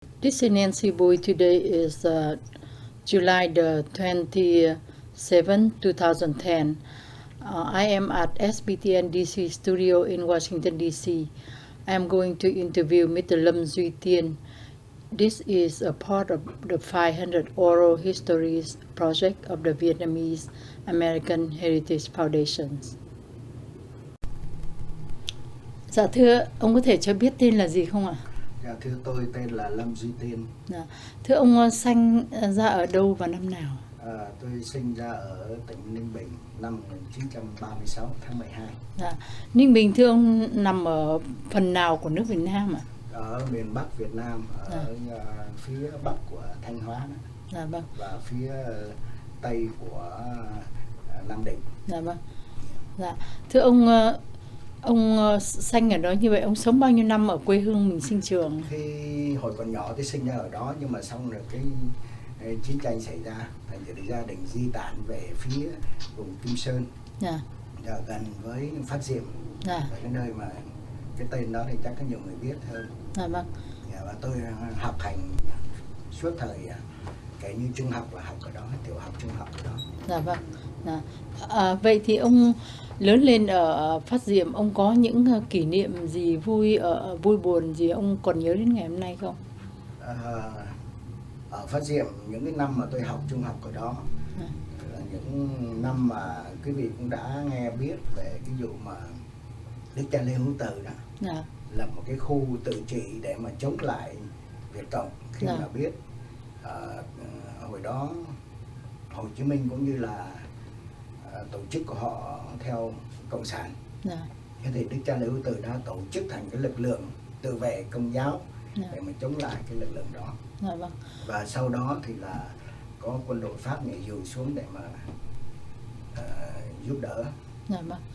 This is Nancy Boy. Today is July the 27th, 2010. I am at SBTN DC studio in Washington, DC. I am going to interview Mr. Lâm Duy Tiên. This is a part of the 500 Oral Histories project of the Vietnamese American Heritage Foundation. Dạ thưa, ông có thể cho biết tên là gì không ạ? Dạ thưa, tôi tên là Lâm Duy Tiên. Dạ. Thưa ông sinh ra ở đâu và năm nào? Tôi sinh ra ở tỉnh Ninh Bình năm 1936 tháng 12. Dạ. Ninh Bình thưa ông nằm ở phần nào của nước Việt Nam ạ? Ở miền Bắc Việt Nam, ở phía Bắc của Thanh Hóa đó. Dạ vâng. Và phía Tây của Nam Định. Dạ vâng. Dạ. Thưa ông sinh ở đó, như vậy ông sống bao nhiêu năm ở quê hương mình sinh trưởng? Khi hồi còn nhỏ tôi sinh ra ở đó, nhưng mà xong rồi cái chiến tranh xảy ra, thành ra gia đình di tản về phía vùng Kim Sơn. Dạ. Gần với Phát Diệm. Dạ. Cái nơi mà cái tên đó thì chắc có nhiều người biết hơn. Dạ vâng. Và tôi học hành suốt thời kể như trung học là học ở đó, tiểu học trung học ở đó. Dạ vâng. Dạ. Vậy thì ông lớn lên ở Phát Diệm, ông có những kỷ niệm gì vui buồn gì ông còn nhớ đến ngày hôm nay không? Ở Phát Diệm, những cái năm mà tôi học trung học ở đó là những năm mà quý vị cũng đã nghe biết về cái vụ mà Đức cha Lê Hữu Từ đó. Dạ. Lập một cái khu tự trị để mà chống lại Việt Cộng. Khi mà biết hồi đó Hồ Chí Minh cũng như là tổ chức của họ theo Cộng sản. Thế thì Đức cha Lê Hữu Từ đã tổ chức thành cái lực lượng tự vệ Công giáo để mà chống lại cái lực lượng đó. Vâng. Và sau đó thì là có quân đội Pháp nhảy dù xuống để mà giúp đỡ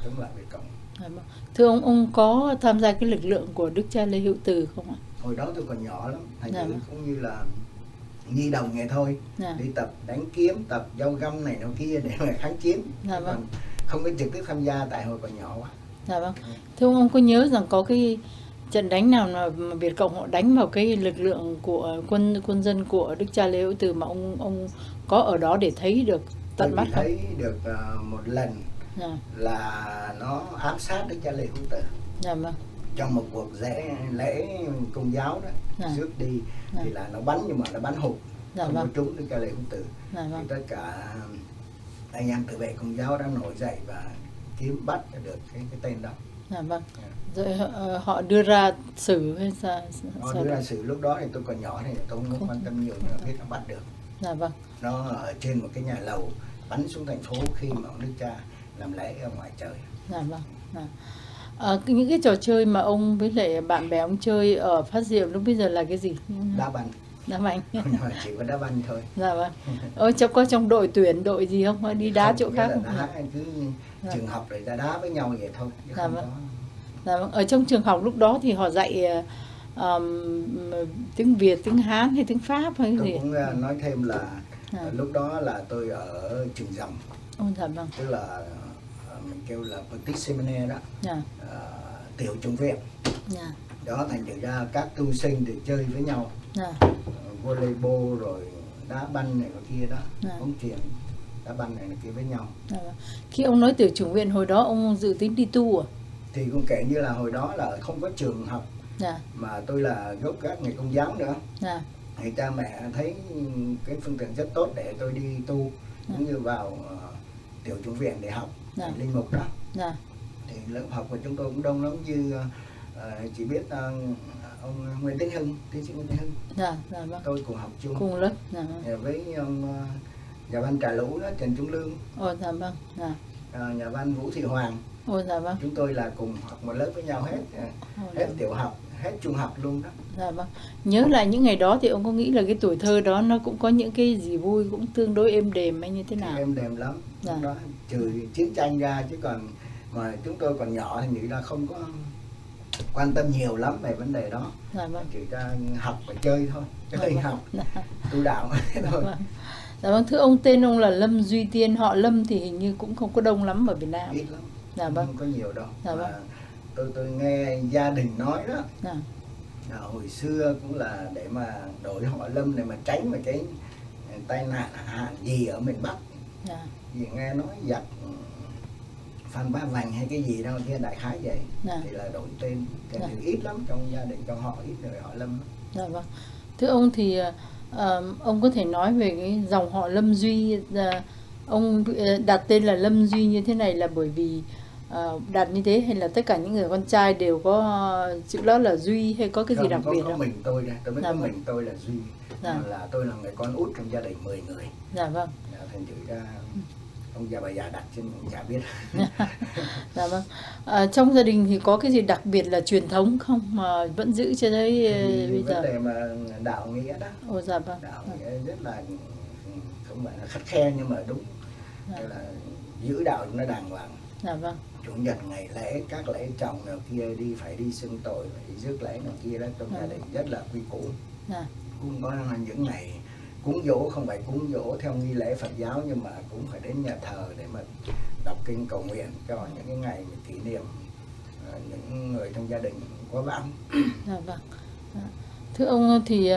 chống lại Việt Cộng. Thưa ông có tham gia cái lực lượng của Đức cha Lê Hữu Từ không ạ? Hồi đó tôi còn nhỏ lắm, thành ra cũng như là nhi đồng vậy thôi. Đi tập đánh kiếm, tập dao găm này nó kia để mà kháng chiến. Còn không có trực tiếp tham gia tại hồi còn nhỏ quá. Dạ vâng. Thưa ông có nhớ rằng có cái trận đánh nào mà Việt Cộng họ đánh vào cái lực lượng của quân dân của Đức cha Lê Hữu Từ mà ông có ở đó để thấy được tận mắt không? Tôi thấy được một lần là nó ám sát Đức cha Lê Hữu Từ. Dạ vâng. Trong một cuộc lễ Công giáo đó, trước đi thì là nó bắn, nhưng mà nó bắn hụt, không có trúng Đức cha Lê Hữu Từ. Thì tất cả anh em tự vệ Công giáo đã nổi dậy và kiếm bắt được cái tên đó. Dạ vâng. Rồi họ đưa ra xử hay sao? Họ đưa ra xử, lúc đó thì tôi còn nhỏ thì tôi không quan tâm nhiều, nhưng mà biết nó bắt được. Dạ vâng. Nó ở trên một cái nhà lầu bắn xuống thành phố khi mà ông Đức cha làm lễ ở ngoài trời. Dạ vâng. Những cái trò chơi mà ông với lại bạn bè ông chơi ở Phát Diệm lúc bây giờ là cái gì? Đá banh. Đá banh. Chỉ có đá banh thôi. Dạ vâng. Có trong đội tuyển đội gì không? Đi đá chỗ khác không? Đá, cứ trường học rồi ra đá với nhau vậy thôi. Dạ vâng. Dạ vâng. Ở trong trường học lúc đó thì họ dạy tiếng Việt, tiếng Hán hay tiếng Pháp hay tôi gì? Tôi cũng nói thêm là lúc đó là tôi ở trường Dòng. Dạ vâng. Tức là mình kêu là Petit Seminaire đó. Tiểu trung viện. Đó, thành thử ra các tu sinh thì chơi với nhau. Volleyball rồi đá banh này kia đó, bóng chuyền, đá banh này kia với nhau. Khi ông nói tiểu chủng viện, hồi đó ông dự tính đi tu à? Thì cũng kể như là hồi đó là không có trường học, mà tôi là gốc gác người Công giáo nữa. Thì cha mẹ thấy cái phương tiện rất tốt để tôi đi tu, cũng như vào tiểu chủng viện để học linh mục đó. Thì lớp học của chúng tôi cũng đông lắm, như chỉ biết ông Nguyễn Tấn Hưng, tiến sĩ Nguyễn Tấn Hưng. Vâng. Tôi cùng học chung. Cùng lớp. Với ông nhà văn Trà Lũ đó, Trần Trung Lương. Dạ vâng. Nhà văn Vũ Thị Hoàng. Dạ vâng. Chúng tôi là cùng học một lớp với nhau hết. Hết tiểu học, hết trung học luôn đó. Dạ vâng. Nhớ lại những ngày đó thì ông có nghĩ là cái tuổi thơ đó nó cũng có những cái gì vui, cũng tương đối êm đềm hay như thế nào? Êm đềm lắm. Lúc đó trừ chiến tranh ra, chứ còn mà chúng tôi còn nhỏ thì nghĩ là không có quan tâm nhiều lắm về vấn đề đó. Chỉ ta học và chơi thôi, chơi học, tu đạo thôi. Dạ vâng. Thưa ông, tên ông là Lâm Duy Tiên, họ Lâm thì hình như cũng không có đông lắm ở Việt Nam. Ít lắm. Dạ vâng. Không có nhiều đâu. Dạ vâng. Tôi nghe gia đình nói đó. Hồi xưa cũng là để mà đổi họ Lâm để mà tránh một cái tai nạn hạn gì ở miền Bắc. Vì nghe nói giặc Phan Bá Vành hay cái gì đâu kia đại khái vậy. Thì là đổi tên, thì ít lắm trong gia đình trong họ, ít người họ Lâm. Dạ vâng. Thưa ông thì ông có thể nói về cái dòng họ Lâm Duy, ông đặt tên là Lâm Duy như thế này là bởi vì đặt như thế hay là tất cả những người con trai đều có chữ đó là Duy hay có cái gì đặc biệt không? Có mình tôi đây, tôi mới có mình tôi là Duy. Là tôi là người con út trong gia đình 10 người. Dạ vâng. Thành thử ra ông già bà già đặt chứ cũng chả biết. Dạ vâng. Trong gia đình thì có cái gì đặc biệt là truyền thống không mà vẫn giữ cho tới bây giờ? Vấn đề mà đạo nghĩa đó. Ồ dạ vâng. Đạo nghĩa rất là không phải là khắt khe nhưng mà đúng. Là giữ đạo nó đàng hoàng. Dạ vâng. Chủ nhật ngày lễ, các lễ trọng nào kia phải đi xưng tội, phải đi rước lễ nào kia đó, trong gia đình rất là quy củ. Cũng có những ngày cúng dỗ, không phải cúng dỗ theo nghi lễ Phật giáo nhưng mà cũng phải đến nhà thờ để mà đọc kinh cầu nguyện cho những cái ngày mình kỷ niệm những người trong gia đình quá vãng. Dạ vâng. Thưa ông thì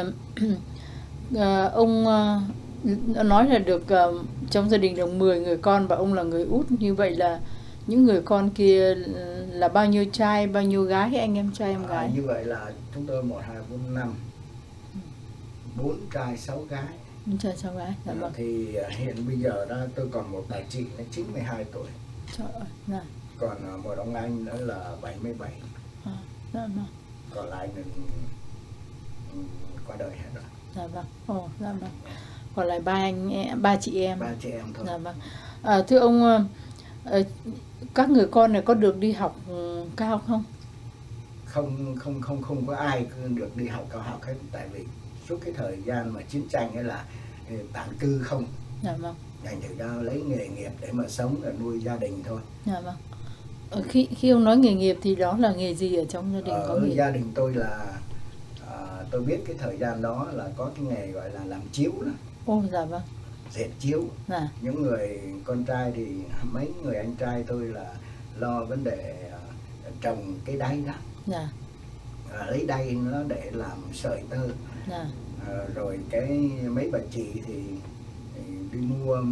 ông nói là được trong gia đình được 10 người con và ông là người út, như vậy là những người con kia là bao nhiêu trai bao nhiêu gái, anh em trai em gái? Như vậy là chúng tôi 1, 2, 4, 5 4 trai 6 gái. 4 trai 6 gái. Dạ vâng. Thì hiện bây giờ đó tôi còn một bà chị là 92 tuổi. Trời ơi. Dạ. Còn một ông anh nữa là 77. Dạ vâng. Còn lại mình qua đời hết rồi. Dạ vâng. Ồ, dạ vâng. Còn lại ba chị em. 3 chị em thôi. Dạ vâng. Thưa ông, các người con này có được đi học cao không? Không có ai được đi học cao học hết, tại vì suốt cái thời gian mà chiến tranh ấy là tản cư không. Dạ vâng. Thành thử ra lấy nghề nghiệp để mà sống và nuôi gia đình thôi. Dạ vâng. Khi ông nói nghề nghiệp thì đó là nghề gì ở trong gia đình? Ở gia đình tôi là tôi biết cái thời gian đó là có cái nghề gọi là làm chiếu đó. Ồ dạ vâng. Dệt chiếu. Dạ. Những người con trai thì mấy người anh trai tôi là lo vấn đề trồng cái đay đó. Dạ. Lấy đay nó để làm sợi tơ. Dạ. Rồi cái mấy bà chị thì đi mua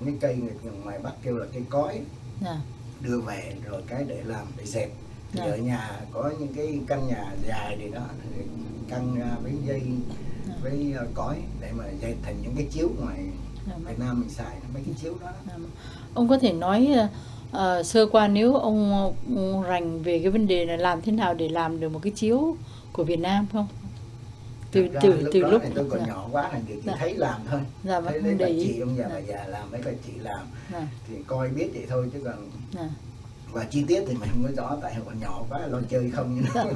cái cây người ngoài Bắc kêu là cây cói. Dạ. Đưa về rồi cái để làm để dệt. Thì ở nhà có những cái căn nhà dài thì đó căng ra với dây với cói để mà dệt thành những cái chiếu ngoài Việt Nam mình xài mấy cái chiếu đó. Ông có thể nói sơ qua nếu ông rành về cái vấn đề là làm thế nào để làm được một cái chiếu của Việt Nam không? Từ lúc này tôi còn nhỏ quá là chỉ thấy làm thôi. Dạ, thấy bà chị ông già bà già làm, mấy bà chị làm thì coi biết vậy thôi chứ còn và chi tiết thì mình không có rõ tại còn nhỏ quá lo chơi không như thế.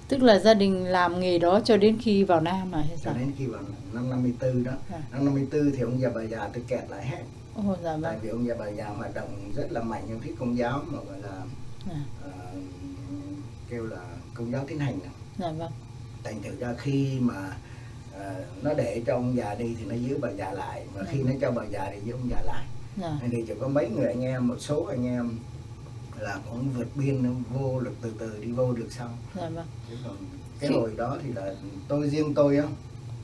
Tức là gia đình làm nghề đó cho đến khi vào Nam mà hay sao? Cho đến khi vào năm 54 đó. Năm 54 thì ông già bà già tôi kẹt lại hết. Dạ vâng. Tại vì ông già bà già hoạt động rất là mạnh trong phía công giáo mà gọi là kêu là công giáo tiến hành. Dạ vâng. Thành thử ra khi mà nó để cho ông già đi thì nó giữ bà già lại, mà khi nó cho bà già thì giữ ông già lại. Thì chỉ có mấy người anh em, một số anh em là cũng vượt biên vô được từ từ đi vô được sau. Dạ vâng. Chứ còn cái hồi đó thì là riêng tôi á,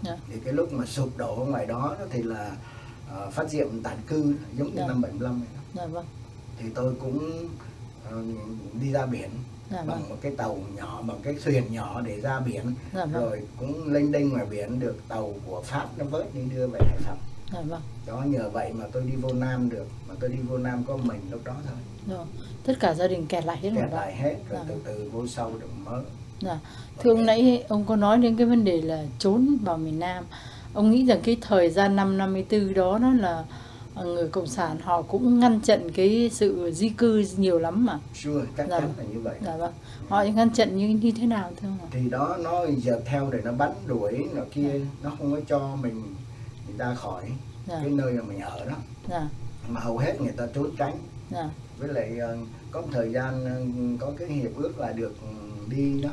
thì cái lúc mà sụp đổ ở ngoài đó thì là phát diệm tản cư giống như năm 75 này đó. Dạ vâng. Thì tôi cũng đi ra biển bằng một cái tàu nhỏ, bằng cái thuyền nhỏ để ra biển. Rồi cũng lênh đênh ngoài biển được tàu của Pháp nó vớt đi đưa về Hải Phòng. Đó nhờ vậy mà tôi đi vô Nam được, mà tôi đi vô Nam có mình lúc đó thôi. Tất cả gia đình kẹt lại hết rồi. Kẹt lại hết rồi từ từ vô sau được mới. Thưa ông, nãy ông có nói đến cái vấn đề là trốn vào miền Nam. Ông nghĩ rằng cái thời gian năm 54 đó nó là người cộng sản họ cũng ngăn chặn cái sự di cư nhiều lắm mà. Chắc chắn là như vậy. Dạ vâng. Họ ngăn chặn như thế nào thưa ông ạ? Thì đó nó dợt theo để nó bắn đuổi nó kia, nó không có cho mình ra khỏi cái nơi mà mình ở đó. Mà hầu hết người ta trốn tránh. Với lại có một thời gian có cái hiệp ước là được đi đó.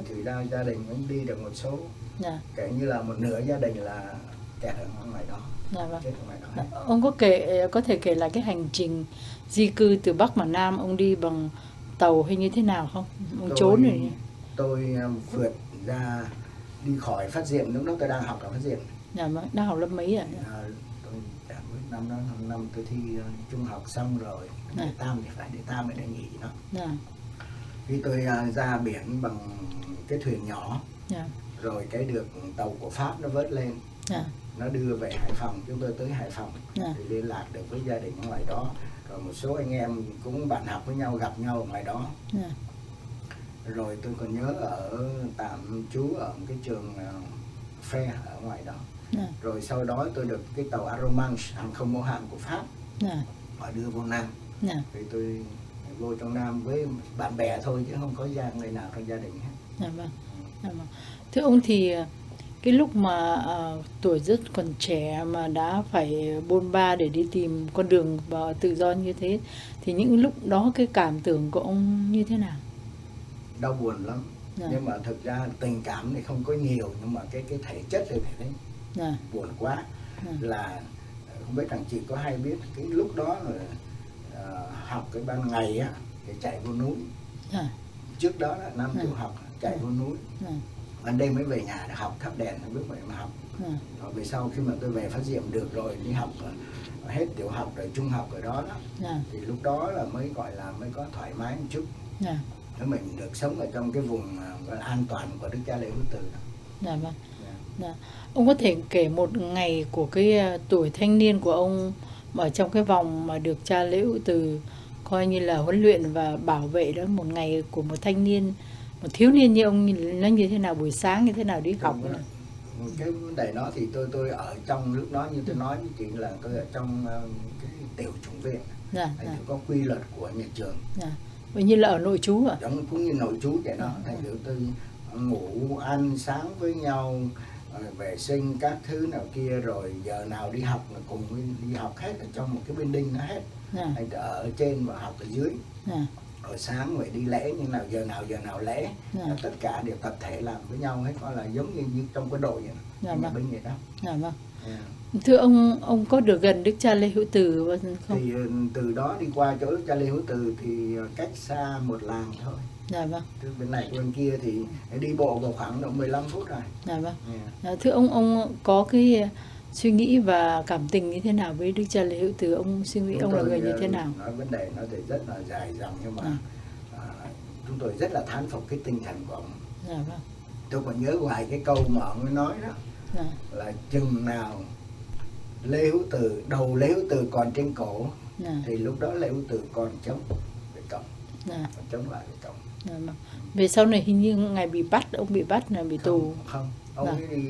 Thì ra gia đình cũng đi được một số. Kể như là một nửa gia đình là kẹt ở ngoài đó. Chết ở ngoài đó. Ông có thể kể lại cái hành trình di cư từ Bắc vào Nam, ông đi bằng tàu hay như thế nào không? Ông trốn rồi nhỉ? tôi vượt ra đi khỏi Phát Diệm. Lúc đó tôi đang học ở Phát Diệm. Dạ vâng, đang học lớp mấy ạ? Tôi chẳng biết năm đó, năm tôi thi trung học xong rồi, để tam thì phải, để tam mới để nghỉ đó. Khi tôi ra biển bằng cái thuyền nhỏ, rồi cái được tàu của Pháp nó vớt lên, nó đưa về Hải Phòng. Chúng tôi tới Hải Phòng thì liên lạc được với gia đình ở ngoài đó, rồi một số anh em cũng bạn học với nhau, gặp nhau ở ngoài đó. Rồi tôi còn nhớ ở tạm trú ở cái trường Phe ở ngoài đó. Rồi sau đó tôi được cái tàu Aromanche, hàng không mẫu hạm của Pháp, họ đưa vô Nam. Thì tôi vô trong Nam với bạn bè thôi, chứ không có người nào trong gia đình hết. Thưa ông, thì cái lúc mà tuổi rất còn trẻ mà đã phải bôn ba để đi tìm con đường và tự do như thế, thì những lúc đó cái cảm tưởng của ông như thế nào? Đau buồn lắm. Nhưng mà thực ra tình cảm thì không có nhiều, nhưng mà cái thể chất thì phải đấy. Buồn quá. Là không biết rằng chị có hay biết cái lúc đó là học cái ban ngày á thì chạy vô núi. Trước đó là năm tiểu học chạy vô núi. Ban đêm mới về nhà để học, thắp đèn bước vậy mà học. Rồi về sau khi mà tôi về Phát Diệm được rồi, đi học hết tiểu học rồi trung học ở đó thì lúc đó là mới gọi là mới có thoải mái một chút. Mình được sống ở trong cái vùng an toàn của Đức Cha Lê Hữu Từ đó. Ông có thể kể một ngày của cái tuổi thanh niên của ông ở trong cái vòng mà được Cha Lê Hữu Từ coi như là huấn luyện và bảo vệ đó, một ngày của một thanh niên, một thiếu niên như ông nó như thế nào, buổi sáng như thế nào đi học? Cái vấn đề đó thì tôi ở trong lúc đó, như tôi nói với chị là tôi ở trong cái tiểu chủng viện. Có quy luật của nhà trường. Vậy như là ở nội trú à? Giống cũng như nội trú vậy đó. Thành thử tôi ngủ ăn sáng với nhau, vệ sinh các thứ nào kia, rồi giờ nào đi học là cùng đi học hết ở trong một cái building nó hết. Thành ở trên và học ở dưới. Rồi sáng phải đi lễ như nào, giờ nào lễ, tất cả đều tập thể làm với nhau hết, gọi là giống như trong quân đội vậy, nhà binh vậy đó. Thưa ông có được gần Đức Cha Lê Hữu Từ không? Thì từ đó đi qua chỗ Đức Cha Lê Hữu Từ thì cách xa một làng thôi. Từ bên này bên kia thì đi bộ vào khoảng độ 15 phút rồi. Thưa ông có cái suy nghĩ và cảm tình như thế nào với Đức Cha Lê Hữu Từ? Ông suy nghĩ ông là người như thế nào? Nói vấn đề nó thì rất là dài dòng, nhưng mà chúng tôi rất là thán phục cái tinh thần của ông. Tôi còn nhớ hoài cái câu mà ông ấy nói đó, là chừng nào Lê Hữu Từ, đầu Lê Hữu Từ còn trên cổ thì lúc đó Lê Hữu Từ còn chống cái cổng, còn chống lại cái cổng. Về sau này hình như ngày bị bắt, ông bị bắt là bị tù. Không, ông ấy đi,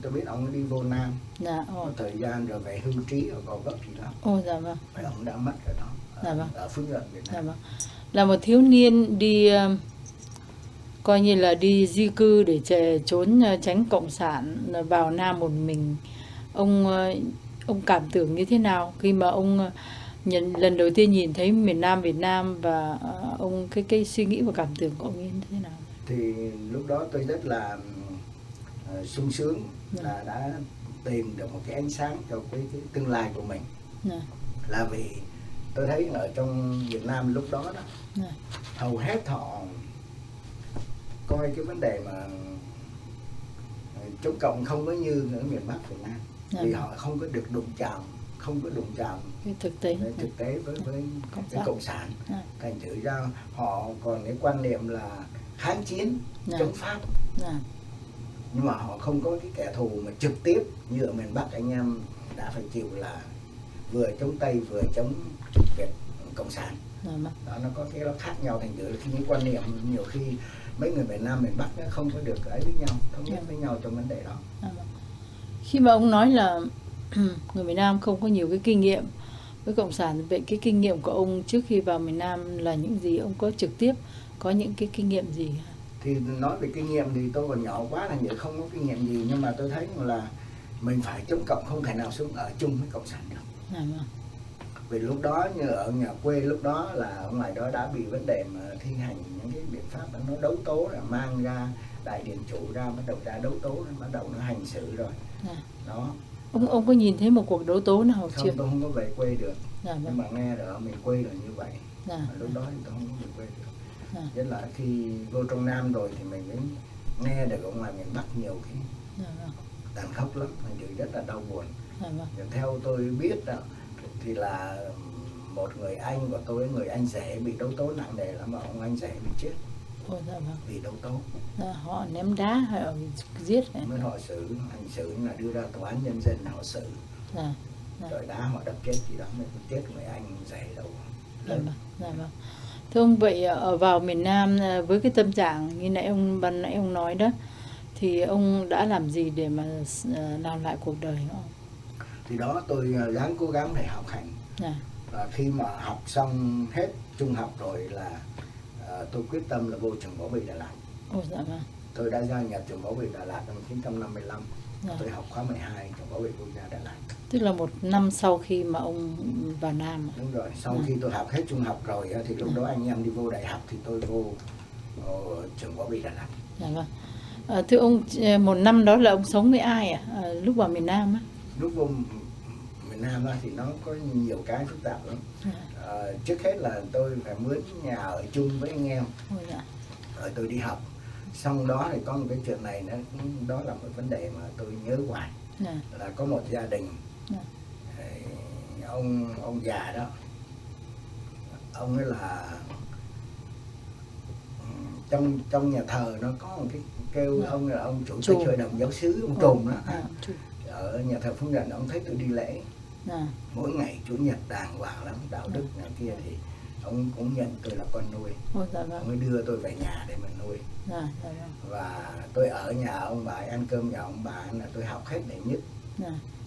tôi biết ông ấy đi vô Nam một thời gian rồi về hưu trí ở Gò Vấp gì đó. Phải ông đã mất rồi đó, ở Phước Nhuận Việt Nam. Là một thiếu niên đi coi như là đi di cư để trốn tránh cộng sản vào Nam một mình. Ông cảm tưởng như thế nào khi mà ông lần đầu tiên nhìn thấy miền Nam Việt Nam, và ông cái suy nghĩ và cảm tưởng của ông như thế nào? Thì lúc đó tôi rất là sung sướng là đã tìm được một cái ánh sáng cho cái tương lai của mình. Là vì tôi thấy ở trong Việt Nam lúc đó hầu hết họ coi cái vấn đề mà chống cộng không có như ở miền Bắc Việt Nam. Vì họ không có được đụng chạm, thực tế với cái cộng sản. Thành thử ra họ còn cái quan niệm là kháng chiến, chống Pháp. Nhưng mà họ không có cái kẻ thù mà trực tiếp như ở miền Bắc anh em đã phải chịu, là vừa chống Tây vừa chống Việt cộng sản. Đó, nó có cái nó khác nhau. Thành thử là khi những quan niệm nhiều khi mấy người miền Nam miền Bắc nó không có được ấy với nhau, thống nhất với nhau trong vấn đề đó. Khi mà ông nói là người miền Nam không có nhiều cái kinh nghiệm với cộng sản, vậy cái kinh nghiệm của ông trước khi vào miền Nam là những gì? Ông có trực tiếp có những cái kinh nghiệm gì? Thì nói về kinh nghiệm thì tôi còn nhỏ quá, thành như không có kinh nghiệm gì, nhưng mà tôi thấy là mình phải chống cộng, không thể nào xuống ở chung với cộng sản được. Vì lúc đó như ở nhà quê lúc đó là ở ngoài đó đã bị vấn đề mà thi hành những cái biện pháp nó đấu tố, là mang ra đại điện chủ ra, bắt đầu ra đấu tố, bắt đầu nó hành xử rồi. Đó. Ông có nhìn thấy một cuộc đấu tố nào chưa? Không, tôi không có về quê được. Nhưng mà nghe ở miền quê là như vậy. Lúc đó thì tôi không có về quê được. Nhất là khi vô trong Nam rồi thì mình mới nghe được ở ngoài miền Bắc nhiều cái tàn khốc lắm, thành sự rất là đau buồn. Theo tôi biết đó, thì là một người anh của tôi, người anh rể bị đấu tố nặng nề lắm, mà ông anh rể bị chết. Vì đấu tố. Họ ném đá hay họ giết hay? Mới họ xử, hành xử là đưa ra tòa án nhân dân họ xử. Rồi đá họ đập chết gì đó mới chết người anh rể đâu. Thưa ông, vậy ở vào miền Nam với cái tâm trạng như ban nãy ông nói đó, thì ông đã làm gì để mà làm lại cuộc đời không? Thì đó tôi ráng cố gắng để học hành. Và khi mà học xong hết trung học rồi là tôi quyết tâm là vô trường Bảo Vệ Đà Lạt. Tôi đã gia nhập trường Bảo Vệ Đà Lạt năm 1955. Tôi học khóa 12 trường Bảo Vệ Quốc gia Đà Lạt. Tức là một năm sau khi mà ông vào Nam. Đúng rồi, sau khi tôi học hết trung học rồi thì lúc đó anh em đi vô đại học thì tôi vô trường Bảo Vệ Đà Lạt. Thưa ông, một năm đó là ông sống với ai lúc vào miền Nam á? Lúc vô miền Nam thì nó có nhiều cái phức tạp lắm. Trước hết là tôi phải mướn nhà ở chung với anh em. Rồi tôi đi học. Xong đó thì có một cái chuyện này đó là một vấn đề mà tôi nhớ hoài. Là có một gia đình, ông già đó, ông ấy là trong nhà thờ nó có một cái kêu ông là ông chủ tịch hội đồng giáo xứ, ông Trùm đó. Ở nhà thờ Phước Định, ông thấy tôi đi lễ mỗi ngày chủ nhật đàng hoàng lắm, đạo đức này kia, thì ông cũng nhận tôi là con nuôi. Ông mới đưa tôi về nhà để mình nuôi. Và tôi ở nhà ông bà, ăn cơm nhà ông bà là tôi học hết đệ nhất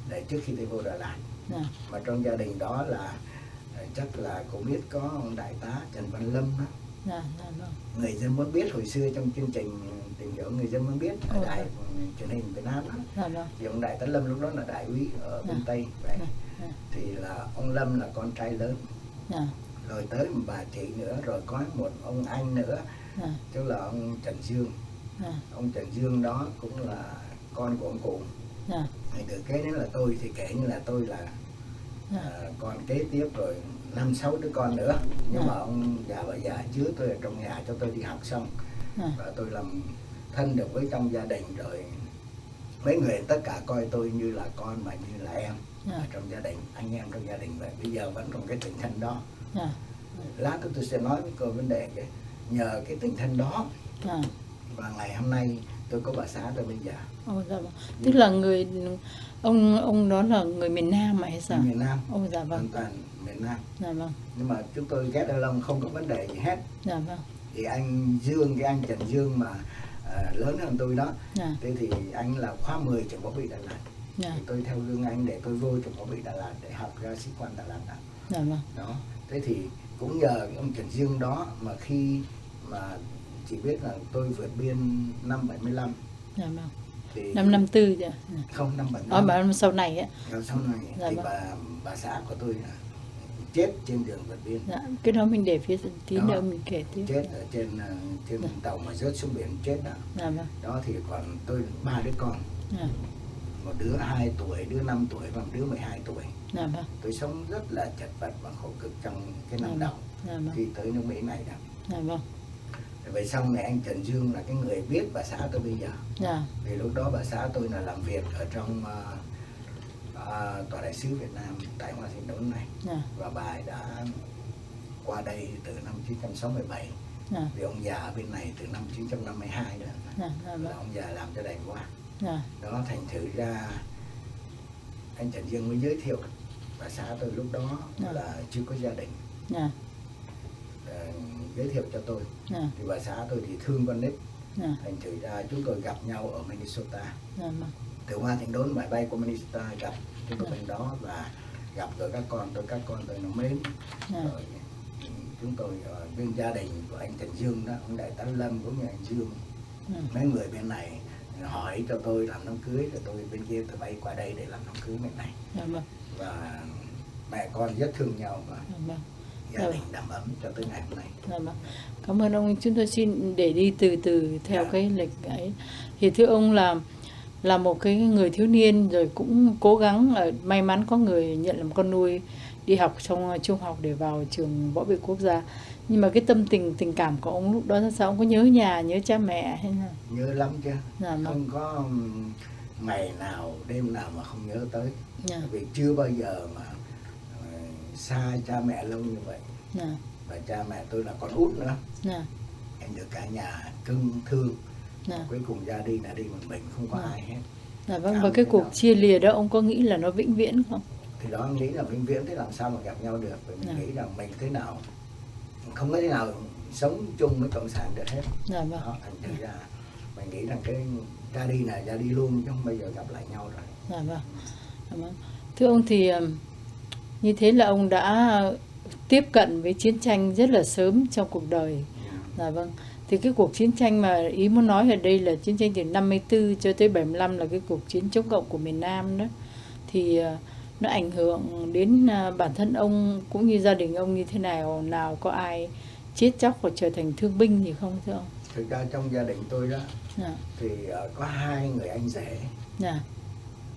để trước khi tôi vô Đà Lạt. Mà trong gia đình đó là chắc là cũng biết có ông đại tá Trần Văn Lâm đó. Người dân muốn biết, hồi xưa trong chương trình Tìm Hiểu Người Dân Muốn Biết ở đài truyền hình Việt Nam đó, thì ông đại tá Lâm lúc đó là đại úy ở bên Tây vậy. Thì là ông Lâm là con trai lớn, rồi tới một bà chị nữa, rồi có một ông anh nữa, tức là ông Trần Dương. Ông Trần Dương đó cũng là con của ông cụ. Thì từ kế đến là tôi, thì kể như là tôi là con kế tiếp, rồi 5-6 đứa con nữa. Nhưng mà ông già bà già chứa tôi ở trong nhà cho tôi đi học xong. Và tôi làm thân được với trong gia đình, rồi mấy người tất cả coi tôi như là con mà như là em ở trong gia đình, anh em trong gia đình vậy. Bây giờ vẫn còn cái tinh thần đó. Lát tôi sẽ nói với cô vấn đề cái nhờ cái tinh thần đó và ngày hôm nay tôi có bà xã tôi bây giờ. Tức là người ông đó là người miền Nam mà hay sao? Miền Nam. Hoàn toàn miền Nam. Nhưng mà chúng tôi ghét ở Long không có vấn đề gì hết. Thì anh Dương, cái anh Trần Dương mà lớn hơn tôi đó, thế thì anh là khóa 10 trường Bảo Vệ Đà Lạt. Thì tôi theo gương anh để tôi vô trường Bảo Vệ Đà Lạt để học ra sĩ quan Đà Lạt đó. Thế thì cũng nhờ ông Trần Dương đó mà khi mà chỉ biết là tôi vượt biên năm 75. Thì năm 54 chứ? Không, năm 75. Mà sau này á. Sau này thì bà xã của tôi chết trên đường vượt biên. Cái đó mình để phía tí nữa mình kể tiếp. Chết ở trên tàu mà rớt xuống biển chết đó. Đó thì còn tôi 3 đứa con. Một đứa 2 tuổi, đứa 5 tuổi và một đứa 12 tuổi. Tôi sống rất là chật vật và khổ cực trong cái năm đầu khi tới nước Mỹ này đó. Vậy xong này anh Trần Dương là cái người biết bà xã tôi bây giờ. Vì lúc đó bà xã tôi là làm việc ở trong tòa đại sứ Việt Nam tại Washington này. Và bà ấy đã qua đây từ năm 1967. Vì ông già ở bên này từ năm 1952 đó. Là ông già làm cho đài qua. Đó, thành thử ra anh Trần Dương mới giới thiệu bà xã tôi lúc đó là chưa có gia đình. Giới thiệu cho tôi. Thì bà xã tôi thì thương con nít. Thành thử ra chúng tôi gặp nhau ở Minnesota. Từ Washington máy bay qua Minnesota gặp chúng tôi bên đó và gặp rồi các con tôi nó mến. Rồi chúng tôi bên gia đình của anh Trần Dương đó, ông đại tá Lâm cũng như anh Dương, mấy người bên này hỏi cho tôi làm đám cưới, rồi tôi bên kia tôi bay qua đây để làm đám cưới bên này. Và mẹ con rất thương nhau và gia đình đầm ấm cho tới ngày hôm nay. Cảm ơn ông. Chúng tôi xin để đi từ từ theo cái lịch ấy. Thì thưa ông là một cái người thiếu niên rồi cũng cố gắng, may mắn có người nhận làm con nuôi, đi học trong trung học để vào trường Võ Bị Quốc gia. Nhưng mà cái tâm tình cảm của ông lúc đó là sao? Ông có nhớ nhà, nhớ cha mẹ hay là? Nhớ lắm chứ. Dạ, không có ngày nào đêm nào mà không nhớ tới. Dạ. Vì chưa bao giờ mà xa cha mẹ lâu như vậy. Dạ. Và cha mẹ tôi là con út nữa. Dạ. Em được cả nhà cưng thương. Dạ. Cuối cùng ra đi là đi một mình, không có ai hết. Dạ vâng, và cái cuộc chia lìa đó ông có nghĩ là nó vĩnh viễn không? Thì đó, nghĩ là vĩnh viễn, thế làm sao mà gặp nhau được. Vì mình nghĩ rằng mình thế nào không có thế nào sống chung với cộng sản được hết. Dạ vâng. Đó, thành thử ra mình nghĩ rằng cái ra đi là ra đi luôn chứ không bao giờ gặp lại nhau rồi. Dạ vâng. Dạ vâng. Thưa ông thì như thế là ông đã tiếp cận với chiến tranh rất là sớm trong cuộc đời. Dạ vâng. Thì cái cuộc chiến tranh mà ý muốn nói ở đây là chiến tranh từ 54 cho tới 75 là cái cuộc chiến chống cộng của miền Nam đó. Thì nó ảnh hưởng đến bản thân ông cũng như gia đình ông như thế nào? Nào có ai chết chóc hoặc trở thành thương binh gì không thưa ông? Thực ra trong gia đình tôi đó thì có 2 người anh rể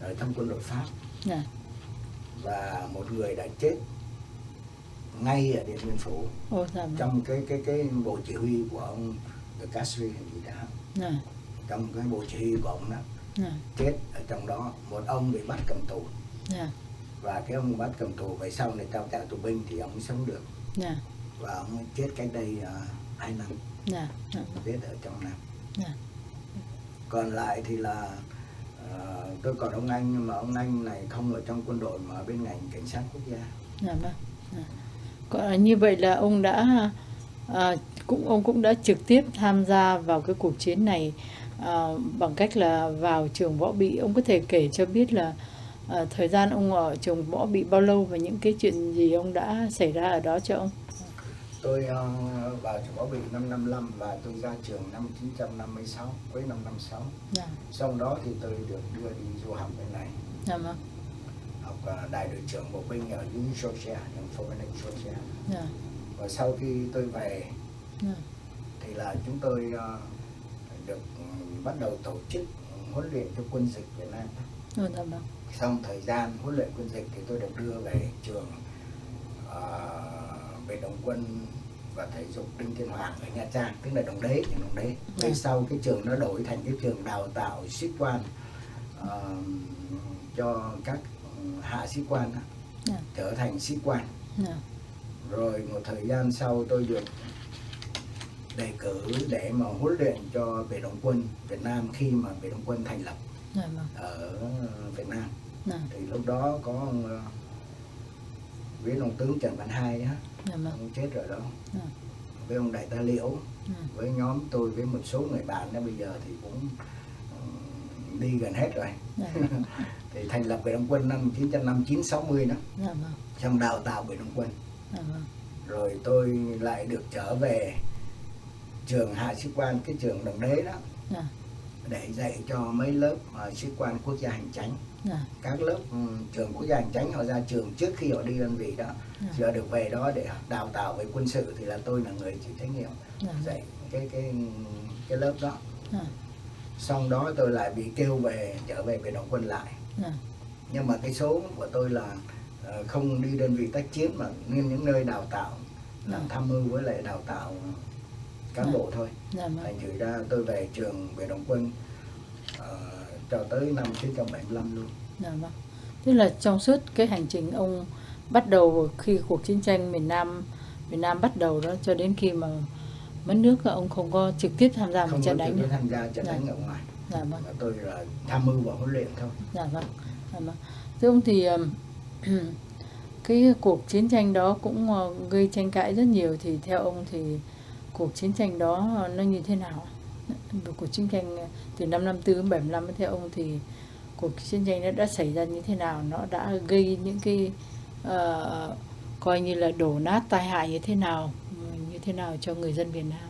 ở trong quân đội Pháp. Và một người đã chết ngay ở Điện Biên Phủ. Trong cái bộ chỉ huy của ông De Castries gì đó. Trong cái bộ chỉ huy của ông đó chết ở trong đó. Một ông bị bắt cầm tù. Và cái ông bắt cầm tù về sau này trao trả tù binh thì ông sống được. Và ông chết cách đây 2 năm. Chết ở trong Nam. Còn lại thì là tôi còn ông anh, nhưng mà ông anh này không ở trong quân đội mà ở bên ngành cảnh sát quốc gia. Như vậy là ông đã ông cũng đã trực tiếp tham gia vào cái cuộc chiến này bằng cách là vào trường Võ Bị. Ông có thể kể cho biết là thời gian ông ở trường Võ Bị bao lâu và những cái chuyện gì ông đã xảy ra ở đó cho ông? Tôi vào trường Võ Bị năm 55 và tôi ra trường năm 1956, cuối năm 56. Sau đó thì tôi được đưa đi du học bên này. Học đại đội trưởng bộ binh ở Georgia, thành phố Georgia. Và sau khi tôi về thì là chúng tôi được bắt đầu tổ chức huấn luyện cho quân dịch Việt Nam. Xong thời gian huấn luyện quân dịch thì tôi được đưa về trường về Đồng Quân và thể dục Đinh Tiên Hoàng ở Nha Trang, tức là Đồng Đế. Về sau cái trường nó đổi thành cái trường đào tạo sĩ quan cho các hạ sĩ quan trở thành sĩ quan. Rồi một thời gian sau tôi được đề cử để mà huấn luyện cho Vệ Đồng Quân Việt Nam khi mà Vệ Đồng Quân thành lập ở Việt Nam. Thì lúc đó có ông với đồng tướng Trần Văn Hai đó, ông chết rồi đó. Với ông Đại tá Liễu, với nhóm tôi với một số người bạn đó bây giờ thì cũng đi gần hết rồi. Thì thành lập Vệ Đồng Quân năm 1959-60 đó. Trong đào tạo Vệ Đồng Quân. Rồi tôi lại được trở về trường hạ sĩ quan, cái trường Đồng Đế đó, để dạy cho mấy lớp sĩ quan quốc gia hành chánh. Các lớp trường quốc gia hành chánh họ ra trường trước khi họ đi đơn vị đó, giờ được về đó để đào tạo về quân sự thì là tôi là người chịu trách nhiệm dạy cái lớp đó. Xong đó tôi lại bị kêu về trở về Vệ Đồng Quân lại. Nhưng mà cái số của tôi là không đi đơn vị tác chiến mà nên những nơi đào tạo, làm tham mưu với lại đào tạo cán bộ thôi. Thành thử ra tôi về trường Vệ Đồng Quân cho tới năm 1975 luôn. Tức là trong suốt cái hành trình ông bắt đầu khi cuộc chiến tranh miền Nam bắt đầu đó cho đến khi mà mất nước, ông không có trực tiếp tham gia một trận đánh. Không có tham gia trận đánh ở ngoài. Tôi là tham mưu và huấn luyện thôi. Thưa ông thì cái cuộc chiến tranh đó cũng gây tranh cãi rất nhiều, thì theo ông thì cuộc chiến tranh đó nó như thế nào? Cuộc chiến tranh từ năm 54 đến 75 theo ông thì cuộc chiến tranh đó đã xảy ra như thế nào? Nó đã gây những cái coi như là đổ nát tai hại như thế nào cho người dân Việt Nam?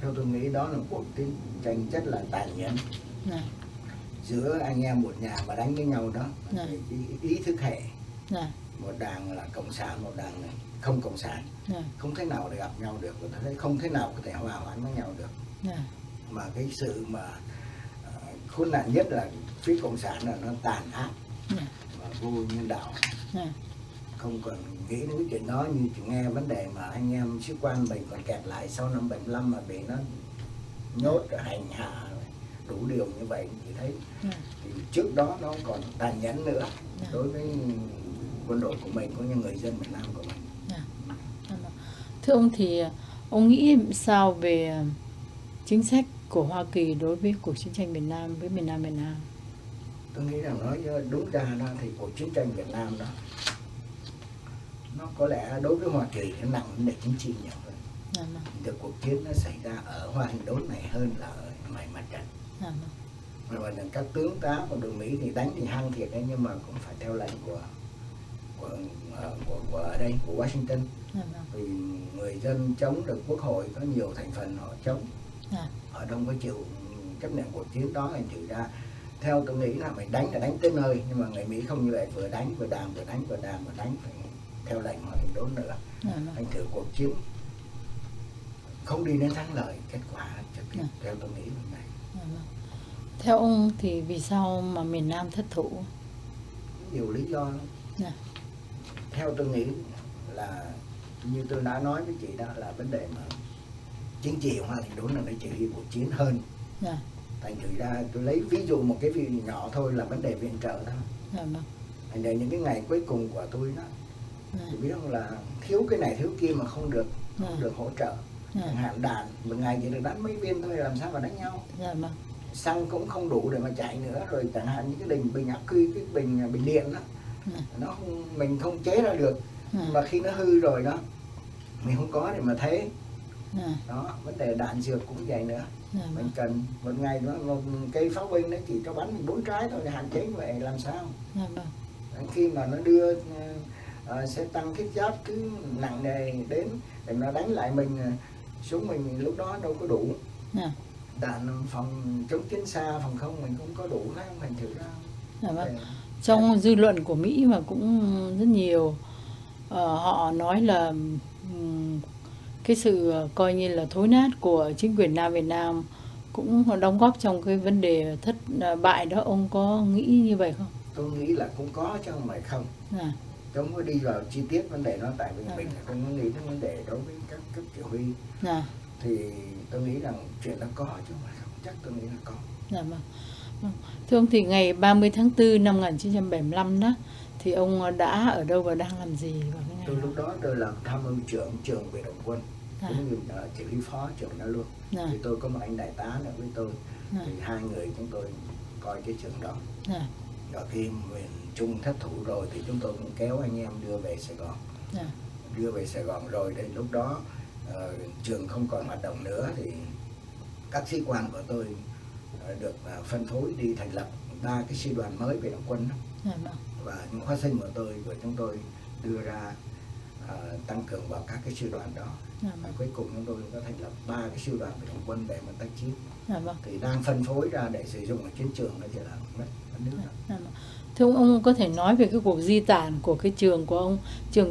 Theo tôi nghĩ đó là cuộc chiến tranh rất là tàn nhẫn. Giữa anh em một nhà mà đánh với nhau đó. Ý thức hệ. Một đảng là cộng sản, một đảng là không cộng sản. Không thể nào để gặp nhau được, không thể nào có thể hòa hoãn với nhau được. Mà cái sự mà khốn nạn nhất là phía cộng sản là nó tàn ác và vô nhân đạo. không còn nghĩ đến cái chuyện đó, như chị nghe vấn đề mà anh em sĩ quan mình còn kẹt lại sau năm 75 mà bị nó nhốt hành hạ đủ điều như vậy, chị thấy thì trước đó nó còn tàn nhẫn nữa đối với quân đội của mình cũng như người dân Việt Nam của mình. Thưa ông thì ông nghĩ sao về chính sách của Hoa Kỳ đối với cuộc chiến tranh miền Nam với miền Nam Việt Nam? Tôi nghĩ rằng nói đúng ra thì cuộc chiến tranh Việt Nam đó nó có lẽ đối với Hoa Kỳ nó nặng vấn đề chính trị nhiều hơn. Thì cuộc chiến nó xảy ra ở Hoa Hình Đốn này hơn là ở ngoài mặt trận. Mà các tướng tá của đội Mỹ thì đánh thì hăng thiệt đấy, nhưng mà cũng phải theo lệnh của ở đây, của Washington. Vì người dân chống được quốc hội, có nhiều thành phần họ chống, họ không có chịu chấp nhận cuộc chiến đó. Thành thử ra theo tôi nghĩ là mình đánh là đánh tới nơi, nhưng mà người Mỹ không như vậy, vừa đánh vừa đàm, vừa đánh vừa đàm, vừa đánh phải theo lệnh Hoa Hình Đốn nữa. Thành thử cuộc chiến không đi đến thắng lợi, kết quả trực tiếp theo tôi nghĩ như này. Theo ông thì vì sao mà miền Nam thất thủ? Nhiều lý do lắm. Theo tôi nghĩ là như tôi đã nói với chị đó, là vấn đề mà chính trị Hoa Hình Đốn là nó chỉ huy cuộc chiến hơn. Thành thử ra tôi lấy ví dụ một cái ví dụ nhỏ thôi là vấn đề viện trợ thôi. Thành ra những cái ngày cuối cùng của tôi đó, tôi biết không, là thiếu cái này thiếu kia mà không được hỗ trợ. Chẳng hạn đạn một ngày chỉ được đánh mấy viên thôi, làm sao mà đánh nhau. Xăng cũng không đủ để mà chạy nữa, rồi chẳng hạn những cái bình ắc quy, cái bình điện đó, nó mình không chế ra được, mà khi nó hư rồi đó mình không có để mà thế. Đó, vấn đề đạn dược cũng vậy nữa. Mình cần một ngày đó, một cây pháo binh nó chỉ cho bắn mình 4 trái thôi, hạn chế như vậy làm sao. Khi mà nó đưa xe tăng thiết giáp cứ nặng nề đến để nó đánh lại mình, súng mình lúc đó đâu có đủ. Đạn phòng chống chiến xa, phòng không mình cũng có đủ, thấy không? Thành thử ra trong dư luận của Mỹ mà cũng rất nhiều, họ nói là cái sự coi như là thối nát của chính quyền Nam Việt Nam cũng đóng góp trong cái vấn đề thất bại đó. Ông có nghĩ như vậy không? Tôi nghĩ là cũng có chứ không phải không. Tôi không có đi vào chi tiết vấn đề đó, tại vì mình không có nghĩ đến vấn đề đối với các cấp chỉ huy. Thì tôi nghĩ rằng chuyện đó có chứ không phải không, chắc tôi nghĩ là có. Thưa ông thì ngày 30 tháng 4 năm 1975 đó, thì ông đã ở đâu và đang làm gì vào cái ngày tôi lúc đó tôi làm tham mưu trưởng trường Biệt động quân, cũng như chỉ huy phó trường đó luôn. Thì tôi có một anh đại tá nữa với tôi, thì hai người chúng tôi coi cái trường đó. Và khi miền Trung thất thủ rồi thì chúng tôi cũng kéo anh em đưa về Sài Gòn. Đưa về Sài Gòn rồi đến lúc đó trường không còn hoạt động nữa, thì các sĩ quan của tôi được phân phối đi thành lập 3 cái sư đoàn mới về động quân. Và những khóa sinh của chúng tôi đưa ra tăng cường vào các cái sư đoàn đó. Và cuối cùng chúng tôi có thành lập 3 cái sư đoàn về động quân để mà tác chiến. Thì đang phân phối ra để sử dụng ở chiến trường đó, thì là mất nước. Thưa ông có thể nói về cái cuộc di tản của cái trường của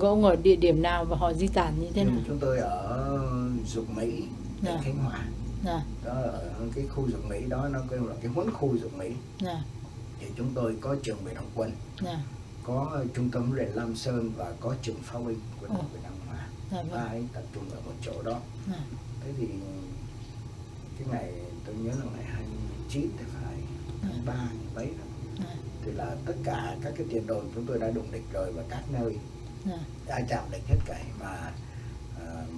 ông ở địa điểm nào và họ di tản như thế nào? Chúng tôi ở Dục Mỹ, tỉnh Khánh Hòa. Đó, ở cái khu Dục Mỹ đó, nó kêu là cái huấn khu Dục Mỹ. Thì chúng tôi có trường về động quân, có trung tâm huấn luyện Lam Sơn và có trường pháo binh quân đội Việt Nam Hòa. Ba ấy tập trung ở một chỗ đó. Thế thì cái ngày tôi nhớ là ngày 29 thì phải tháng 3 mấy đó. Thì là tất cả các cái tiền đồn chúng tôi đã đụng địch rồi, và các nơi đã chạm địch hết cả, mà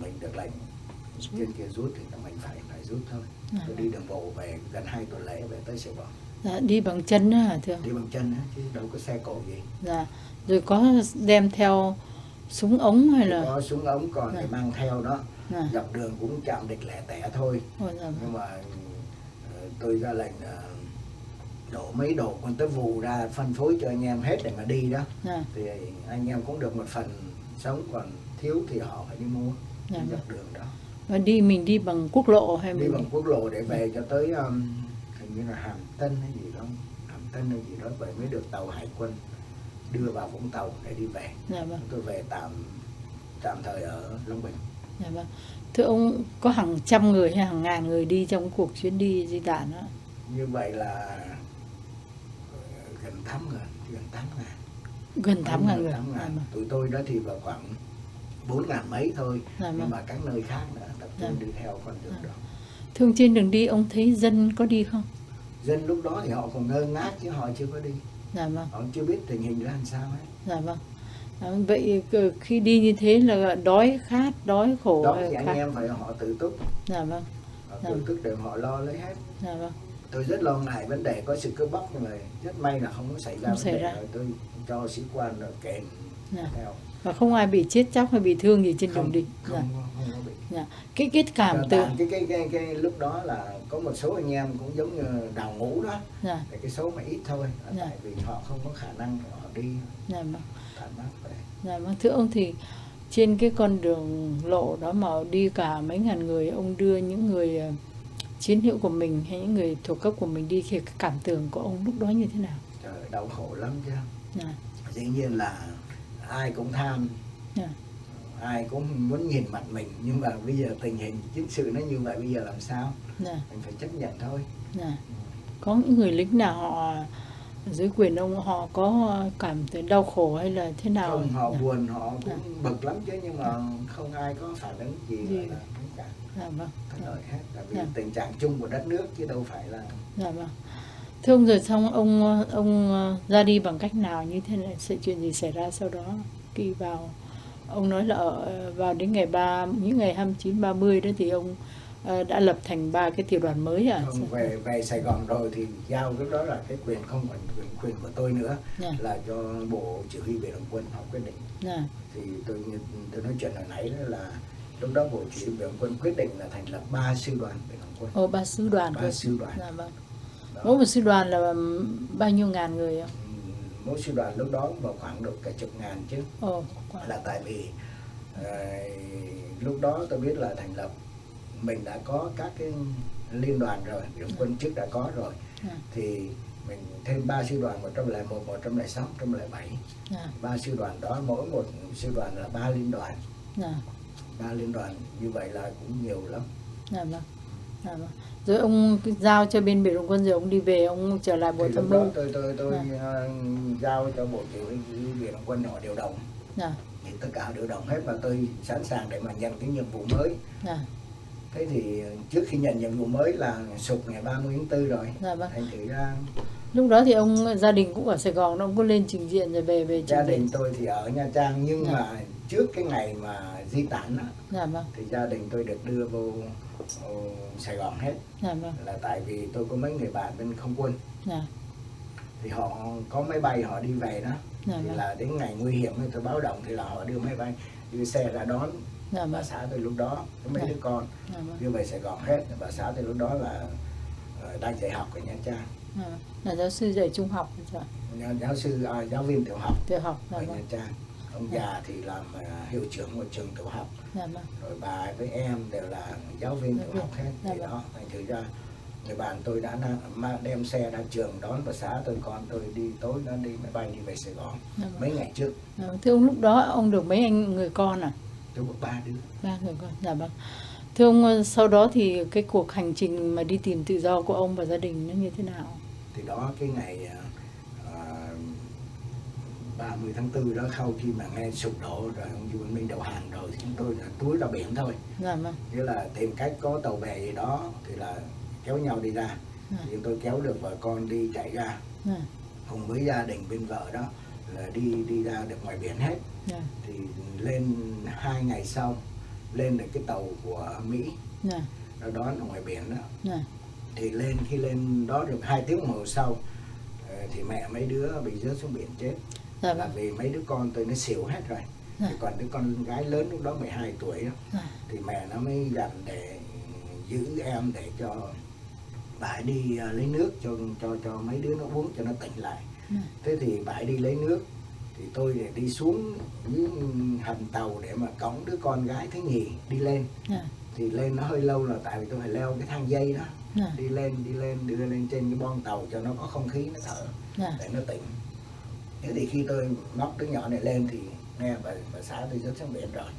mình được lệnh trên kia rút thì mình phải rút thôi. Tôi đi đường bộ về gần 2 tuần lễ về tới Sài Gòn. Đi bằng chân đó hả thưa? Đi bằng chân chứ đâu có xe cộ gì. Rồi có đem theo súng ống hay là? Có súng ống còn thì mang theo đó. Dọc đường cũng chạm địch lẻ tẻ thôi. Nhưng mà tôi ra lệnh đổ mấy đồ con tới vụ ra phân phối cho anh em hết để mà đi đó. Thì anh em cũng được một phần sống, còn thiếu thì họ phải đi mua dọc đường đó. Và mình đi bằng quốc lộ hay đi bằng quốc lộ để về cho tới hình như là Hàm Tân hay gì đó, vậy mới được tàu hải quân đưa vào Vũng Tàu để đi về. Tôi về tạm thời ở Long Bình. Thưa ông, có hàng trăm người hay hàng ngàn người đi trong cuộc chuyến đi di tản đó? Như vậy là gần 8 ngàn. Gần 8.000 người. Tụi tôi đó thì vào khoảng 4.000 mấy thôi, nhưng mà các nơi khác nữa tập trung đi theo con đường đó. Thường trên đường đi ông thấy dân có đi không? Dân lúc đó thì họ còn ngơ ngác chứ họ chưa có đi. Họ chưa biết tình hình ra làm sao hết. Vậy khi đi như thế là đói khát, đói khổ. Đó thì anh em phải họ tự túc. Họ tự túc để họ lo lấy hết. Tôi rất lo ngại vấn đề có sự cướp bóc, nhưng mà rất may là không có xảy ra vấn đề rồi. Tôi cho sĩ quan kèm theo. Và không ai bị chết chóc hay bị thương gì trên đường đi. Không có bị. Cái cảm tưởng cái lúc đó là có một số anh em cũng giống như đào ngũ đó. Cái số mà ít thôi, tại vì họ không có khả năng họ đi. Thưa ông, thì trên cái con đường lộ đó mà đi cả mấy ngàn người, ông đưa những người chiến hữu của mình hay những người thuộc cấp của mình đi, thì cái cảm tưởng của ông lúc đó như thế nào? Trời, đau khổ lắm chứ. Dĩ nhiên là ai cũng tham, ai cũng muốn nhìn mặt mình, nhưng mà bây giờ tình hình chính sự nó như vậy, bây giờ làm sao? Mình phải chấp nhận thôi. Có những người lính nào họ dưới quyền ông, họ có cảm thấy đau khổ hay là thế nào? Không, họ buồn, họ cũng bực lắm chứ, nhưng mà không ai có phản ứng gì là cả. Thất lợi hết, là vì tình trạng chung của đất nước chứ đâu phải là. Thưa ông, rồi xong ông ra đi bằng cách nào, như thế này, chuyện gì xảy ra sau đó khi vào? Ông nói là vào đến những ngày 29, 30 đó thì ông đã lập thành 3 cái tiểu đoàn mới à? Không, về Sài Gòn rồi thì giao lúc đó là cái quyền, không còn quyền của tôi nữa, là cho Bộ Chỉ huy Biệt động quân họ quyết định. Thì tôi nói chuyện hồi nãy đó là lúc đó Bộ Chỉ huy Biệt động quân quyết định là thành lập 3 sư đoàn Biệt động quân. 3 sư đoàn. 3 sư đoàn. Mỗi một sư đoàn là bao nhiêu ngàn người không? Mỗi sư đoàn lúc đó vào khoảng được cả chục ngàn chứ. Là tại vì lúc đó tôi biết là thành lập, mình đã có các cái liên đoàn rồi, Biệt động quân trước đã có rồi. Thì mình thêm 3 sư đoàn, 101, 106, 107. 3 sư đoàn đó, mỗi một sư đoàn là 3 liên đoàn. 3 liên đoàn như vậy là cũng nhiều lắm. Rồi ông giao cho bên Biệt động quân, rồi ông đi về, ông trở lại Bộ Tham mưu. Tôi giao cho Bộ Chỉ huy Biệt động quân họ điều động. Thì tất cả điều động hết, và tôi sẵn sàng để mà nhận cái nhiệm vụ mới. Thế thì trước khi nhận nhiệm vụ mới là sụp ngày 30 tháng 4 rồi. Thành thử ra lúc đó thì gia đình cũng ở Sài Gòn, ông có lên trình diện rồi về gia đình tôi thì ở Nha Trang, nhưng mà trước cái ngày mà di tản đó, thì gia đình tôi được đưa vô Sài Gòn hết. Là tại vì tôi có mấy người bạn bên không quân, thì họ có máy bay họ đi về đó. Thì là đến ngày nguy hiểm thì tôi báo động, thì là họ đưa máy bay, đưa xe ra đón bà xã tôi lúc đó, có mấy đứa con đưa về Sài Gòn hết. Bà xã tôi lúc đó là đang dạy học ở Nha Trang, là giáo sư dạy trung học rồi. Giáo viên tiểu học ở Nha Trang. Ông già thì làm hiệu trưởng một trường tiểu học, rồi bà với em đều là giáo viên tiểu học hết. Thì đó, thành thử ra người bạn tôi đã đem xe ra trường đón bà xã tôi, con tôi đi tối nó đi máy bay đi về Sài Gòn mấy ngày trước. Thưa ông, lúc đó ông được mấy người con à? Tôi có 3 đứa. 3 người con. Thưa ông, sau đó thì cái cuộc hành trình mà đi tìm tự do của ông và gia đình nó như thế nào? Thì đó, cái ngày 30 tháng 4 đó, sau khi mà nghe sụp đổ rồi, ông Du Văn Minh đầu hàng rồi, thì chúng tôi là túi ra biển thôi. Nghĩa là tìm cách có tàu bè gì đó thì là kéo nhau đi ra. Thì chúng tôi kéo được vợ con đi chạy ra, cùng với gia đình bên vợ đó là đi ra được ngoài biển hết. Thì lên 2 ngày sau lên được cái tàu của Mỹ, nó đón ở ngoài biển đó. Thì khi lên đó được 2 tiếng đồng hồ sau thì mẹ mấy đứa bị rớt xuống biển chết. Là vì mấy đứa con tôi nó xỉu hết rồi. Thì còn đứa con gái lớn lúc đó 12 tuổi đó, thì mẹ nó mới dặn để giữ em để cho bà đi lấy nước cho mấy đứa nó uống cho nó tỉnh lại. Thế thì bà đi lấy nước, thì tôi để đi xuống dưới hầm tàu để mà cõng đứa con gái thứ nhì đi lên. Thì lên nó hơi lâu, là tại vì tôi phải leo cái thang dây đó, đi lên đưa lên trên cái bon tàu cho nó có không khí nó thở để nó tỉnh. Thế thì khi tôi móc đứa nhỏ này lên thì nghe bà xã tôi rớt xuống biển rồi.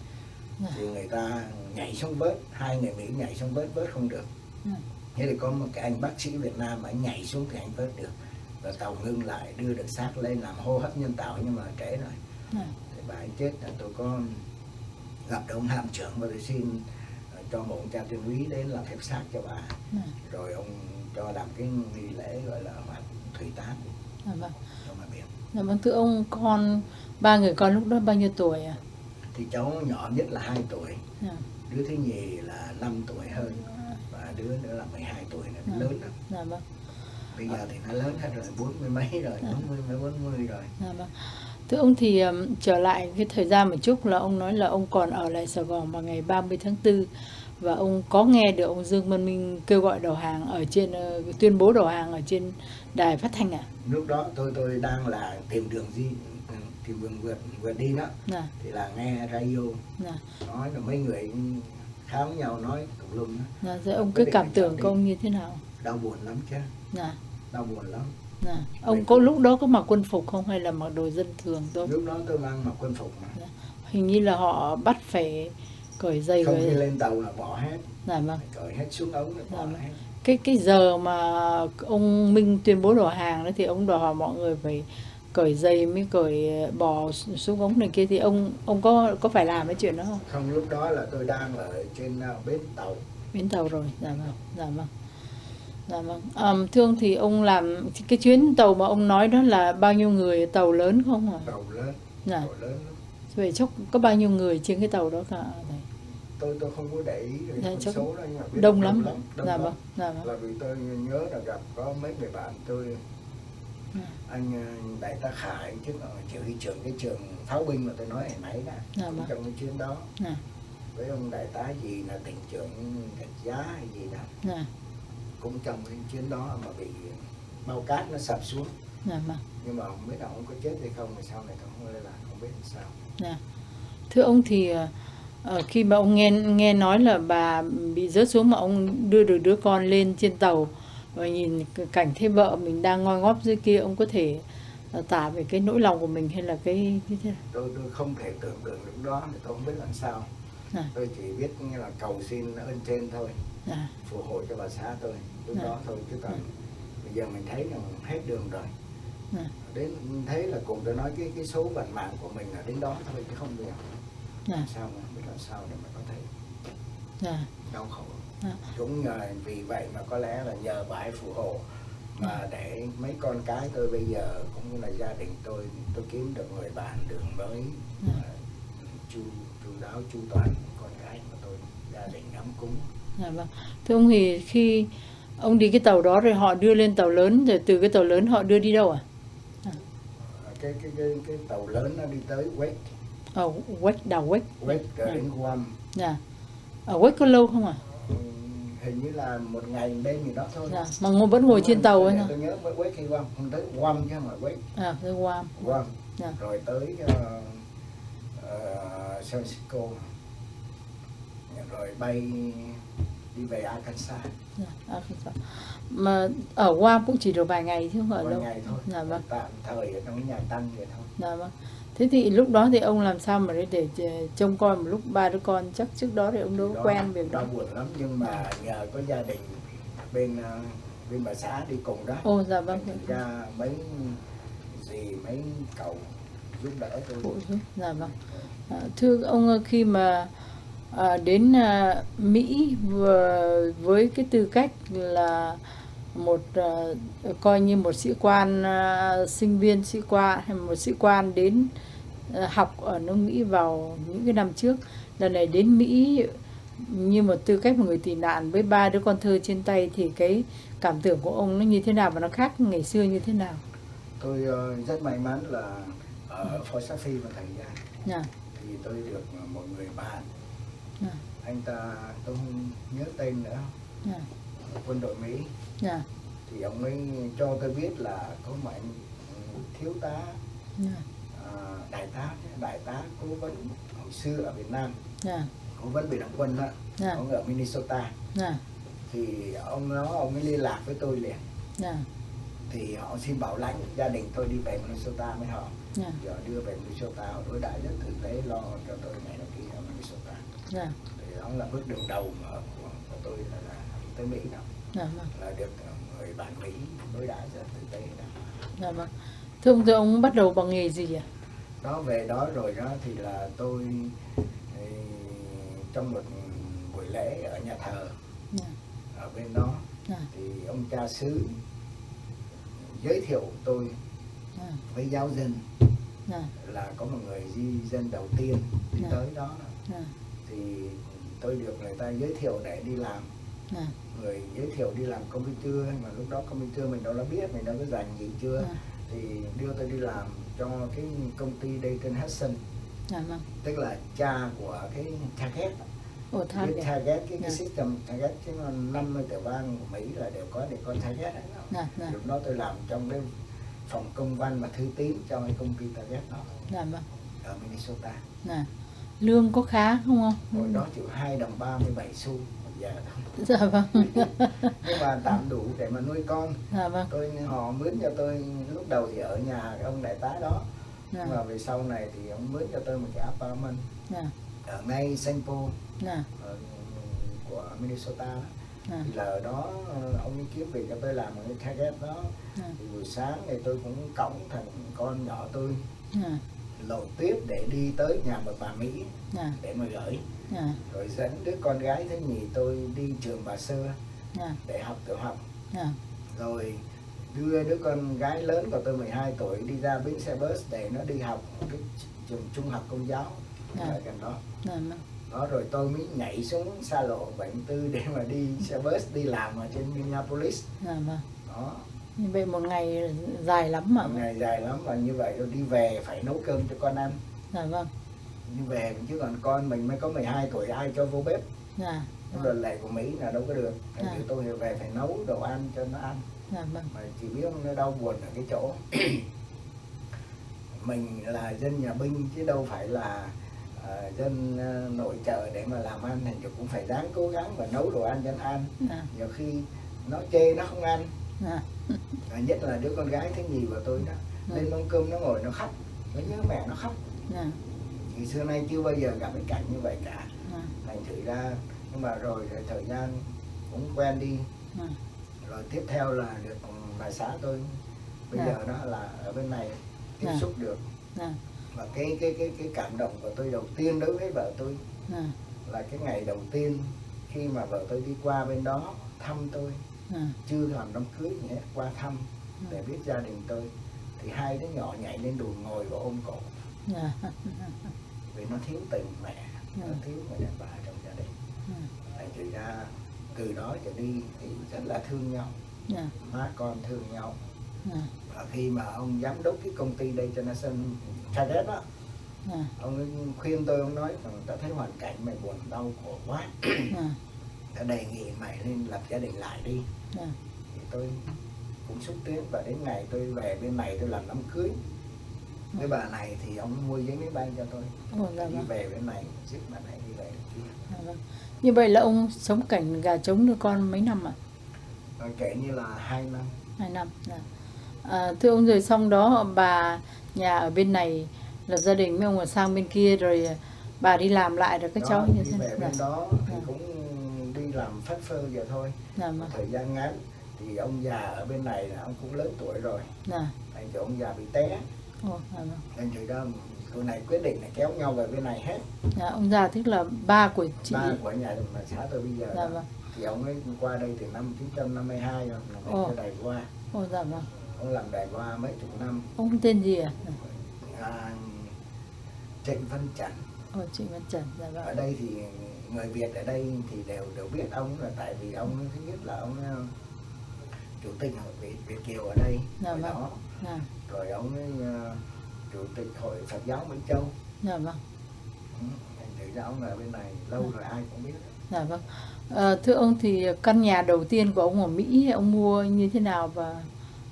Thì người ta nhảy xuống vớt, 2 người Mỹ nhảy xuống vớt không được. Thế thì có một cái anh bác sĩ Việt Nam, anh nhảy xuống thì anh vớt được. và tàu ngưng lại đưa được xác lên làm hô hấp nhân tạo, nhưng mà trễ rồi. Thì bà ấy chết là tôi có gặp được ông hạm trưởng và tôi xin cho một ông cha tuyên úy đến làm phép xác cho bà. Rồi ông cho làm cái nghi lễ gọi là hoạt thủy tán cho bà biết. Vâng, thưa ông, ba người con lúc đó bao nhiêu tuổi à? Thì cháu nhỏ nhất là 2 tuổi, đứa thứ nhì là 5 tuổi hơn, và đứa nữa là 12 tuổi, nó lớn lắm. Bây giờ thì nó lớn hết rồi, 40 mấy rồi, 40 rồi. Thưa ông, thì trở lại cái thời gian một chút là ông nói là ông còn ở lại Sài Gòn vào ngày 30 tháng 4 và ông có nghe được ông Dương Văn Minh kêu gọi đầu hàng ở trên tuyên bố đầu hàng ở trên đài phát thanh à? Lúc đó tôi đang là tìm đường vượt đi đó. Thì là nghe radio nói là mấy người kháo nhau nói tùm lum đó. Rồi ông cái cảm tưởng của ông như thế nào? Đau buồn lắm chứ. Đau buồn lắm. Ông có lúc đó có mặc quân phục không hay là mặc đồ dân thường thôi? Lúc đó tôi mang mặc quân phục mà. Hình như là họ bắt phải cởi giày. Không, khi lên tàu là bỏ hết. Vâng. Cởi hết xuống ống là bỏ hết. Cái giờ mà ông Minh tuyên bố đầu hàng đó thì ông đòi hỏi mọi người phải cởi giày mới bỏ xuống ống này kia, thì ông có phải làm cái chuyện đó không? Không, lúc đó là tôi đang ở trên bến tàu. Bến tàu rồi, dạ vâng. Thưa ông, thì ông làm cái chuyến tàu mà ông nói đó là bao nhiêu người, tàu lớn không ạ? Tàu lớn. Dạ. Tàu lớn. Vậy chắc có bao nhiêu người trên cái tàu đó cả? Tôi không có để ý cái số đó, nhưng mà biết đông lắm. Dạ vâng. Là vì tôi nhớ là gặp có mấy người bạn tôi, anh Đại tá Khải trước chỉ huy trưởng cái trường pháo binh mà tôi nói hồi nãy đó, cũng trong cái chuyến đó. Với ông đại tá gì là tỉnh trưởng Gạch Giá hay gì đó, cũng trong cái chuyến đó mà bị bao cát nó sập xuống. Nhưng mà không biết là ông có chết hay không, mà sau này không là không biết làm sao. Thưa ông, thì khi mà ông nghe nói là bà bị rớt xuống mà ông đưa được đứa con lên trên tàu và nhìn cảnh thấy vợ mình đang ngoi ngóp dưới kia, ông có thể tả về cái nỗi lòng của mình hay là cái như thế nào? Tôi không thể tưởng tượng lúc đó, thì tôi không biết làm sao. Tôi chỉ biết như là cầu xin ơn trên thôi, phù hộ cho bà xã tôi lúc đó thôi, chứ còn bây giờ mình thấy là hết đường rồi. Đến thấy là cùng tôi nói cái số vận mạng của mình là đến đó thôi, chứ không nhiều. Sao mà không biết làm sao để mà có thể đau khổ. Cũng nhờ vì vậy mà có lẽ là nhờ bà ấy phù hộ mà để mấy con cái tôi bây giờ cũng như là gia đình tôi kiếm được người bạn đường mới, chu đáo chu toàn con cái của tôi, gia đình ấm cúng. Vâng. Thưa ông, thì khi ông đi cái tàu đó rồi họ đưa lên tàu lớn, rồi từ cái tàu lớn họ đưa đi đâu à? Cái tàu lớn nó đi tới Wake. Đảo Wake. Wake rồi đến Guam. Ở Wake có lâu không ạ? Hình như là một ngày đêm gì đó thôi. Mà vẫn ngồi trên tàu ấy. Tôi nhớ Wake hay Guam, không tới Guam chứ mà Wake. Tới Guam. Rồi tới San Francisco, rồi bay đi về Arkansas. Mà ở Guam cũng chỉ được vài ngày chứ không phải lâu. Vài ngày thôi. Vâng. Tạm thời ở trong cái nhà tăng vậy thôi. Vâng. Thế thì lúc đó thì ông làm sao mà để trông coi một lúc ba đứa con, chắc trước đó thì ông đâu quen việc đó. Đau buồn lắm, nhưng mà nhờ có gia đình bên bà xã đi cùng đó. Dạ vâng. Ra mấy mấy cậu giúp đỡ tôi. Dạ vâng. Thưa ông, khi mà đến Mỹ với cái tư cách là một coi như một sĩ quan, sinh viên sĩ quan hay một sĩ quan đến học ở nước Mỹ vào những cái năm trước, lần này đến Mỹ như một tư cách một người tị nạn với ba đứa con thơ trên tay, thì cái cảm tưởng của ông nó như thế nào và nó khác ngày xưa như thế nào? Tôi rất may mắn là ở Fort Safi một thời gian thì tôi được một người bạn, anh ta tôi không nhớ tên nữa, quân đội Mỹ. Thì ông ấy cho tôi biết là có một anh thiếu tá, đại tá cố vấn hồi xưa ở Việt Nam, cố vấn biệt động quân đó, ông ở Minnesota. Thì ông ấy liên lạc với tôi liền. Thì họ xin bảo lãnh gia đình tôi đi về Minnesota với họ. Giờ đưa về Minnesota, họ đối đãi rất tử tế, lo cho tôi này là kia ở Minnesota. Thì đó là bước đường đầu của tôi là tới Mỹ đó. Là được người bạn Mỹ đối đãi rất tử tế đó. Dạ vâng. Thưa ông bắt đầu bằng nghề gì ạ? Đó, về đó rồi đó thì là tôi thì, trong một buổi lễ ở nhà thờ ở bên đó thì ông cha xứ giới thiệu tôi với giáo dân là có một người di dân đầu tiên đi tới đó, thì tôi được người ta giới thiệu để đi làm. Người giới thiệu đi làm computer, mà lúc đó computer mình đâu đã biết, mình đâu có dành gì chưa, thì đưa tôi đi làm cho cái công ty Dayton Hudson, tức là cha của cái Target. Cái Target, cái system Target, chứ 50 tiểu bang của Mỹ là đều có Target đấy. Lúc đó tôi làm trong cái phòng công văn và thư tín cho cái công ty Target đó ở Minnesota. Lương có khá không ông? Hồi đó chịu 2 đồng 37 xu một giờ thôi. Dạ vâng. Nhưng mà tạm đủ để mà nuôi con. Dạ vâng. Họ mướn cho tôi lúc đầu thì ở nhà ông đại tá đó. Nhưng mà về sau này thì ông mướn cho tôi một cái apartment ở ngay St. Paul của Minnesota đó. Thì là ở đó ông ấy kiếm việc cho tôi làm ở cái Target đó. Thì buổi sáng thì tôi cũng cõng thằng con nhỏ tôi lội tuyết để đi tới nhà một bà Mỹ để mà gửi. Rồi dẫn đứa con gái thứ nhì tôi đi trường Bà Sơ để học tiểu học. Rồi đưa đứa con gái lớn của tôi 12 tuổi đi ra bến xe bus để nó đi học cái trường trung học công giáo ở gần đó. Đó, rồi tôi mới nhảy xuống xa lộ 74 để mà đi xe bus đi làm ở trên Minneapolis. Đó. Như vậy một ngày dài lắm mà. Một ngày dài lắm, và như vậy rồi đi về phải nấu cơm cho con ăn. Dạ vâng. Như về chứ còn con mình mới có 12 tuổi ai cho vô bếp. Luật lệ của Mỹ là đâu có được. Thành ra tôi về phải nấu đồ ăn cho nó ăn. Mà chỉ biết nó đau buồn ở cái chỗ mình là dân nhà binh chứ đâu phải là dân nội trợ để mà làm ăn, thành ra cũng phải ráng cố gắng và nấu đồ ăn cho nó ăn. Nhiều khi nó chê nó không ăn. Nhất là đứa con gái thứ nhì của tôi đó, lên mâm cơm nó ngồi nó khóc, nó nhớ mẹ nó khóc. Thì xưa nay chưa bao giờ gặp cái cảnh như vậy cả. Thành thử ra, nhưng mà rồi thời gian cũng quen đi. Rồi tiếp theo là được bà xã tôi bây giờ đó là ở bên này tiếp xúc được. Và cái cảm động của tôi đầu tiên đối với vợ tôi là cái ngày đầu tiên khi mà vợ tôi đi qua bên đó thăm tôi, chưa làm đám cưới gì hết, qua thăm để biết gia đình tôi, thì hai đứa nhỏ nhảy lên đùi ngồi và ôm cổ. Vì nó thiếu tình mẹ, nó thiếu người đàn bà trong gia đình. Thành thử ra từ đó trở đi thì rất là thương nhau, má con thương nhau. Và khi mà ông giám đốc cái công ty đây cho Target đó, ông ấy khuyên tôi, ông nói rằng ta thấy hoàn cảnh mày buồn đau khổ quá, ta đề nghị mày nên lập gia đình lại đi. Thì tôi cũng xúc tiến, và đến ngày tôi về bên này tôi làm đám cưới với bà này thì ông mua giấy máy bay cho tôi đi về bên này, giúp bà này đi về kia. Như vậy là ông sống cảnh gà trống nuôi con mấy năm ạ? Kể như là 2 năm. 2 năm. Thưa ông, rồi xong đó bà nhà ở bên này là gia đình mấy ông ở sang bên kia, rồi bà đi làm lại rồi các cháu như thế nào? Về bên đó thì cũng đi làm phất phơ vậy thôi. Một thời gian ngắn thì ông già ở bên này là ông cũng lớn tuổi rồi. Thành ra ông già bị té. Thành ra tụi này quyết định là kéo nhau về bên này hết. Ông già tức là ba của chị. Ba của nhà mà xã tôi bây giờ. Thì ông ấy qua đây từ năm 1952 rồi, làm cho Đài Loan. Ông làm Đài Loan mấy chục năm. Ông tên gì ạ? Trịnh Văn Trần. Trịnh Văn Trần. Ở đây thì người Việt ở đây thì đều biết ông, là tại vì ông thứ nhất là ông chủ tịch hội Việt Kiều ở đây hồi đó. Rồi ông ấy chủ tịch hội Phật giáo Mỹ Châu. Thực ra ông ở bên này lâu rồi ai cũng biết. Thưa ông, thì căn nhà đầu tiên của ông ở Mỹ ông mua như thế nào, và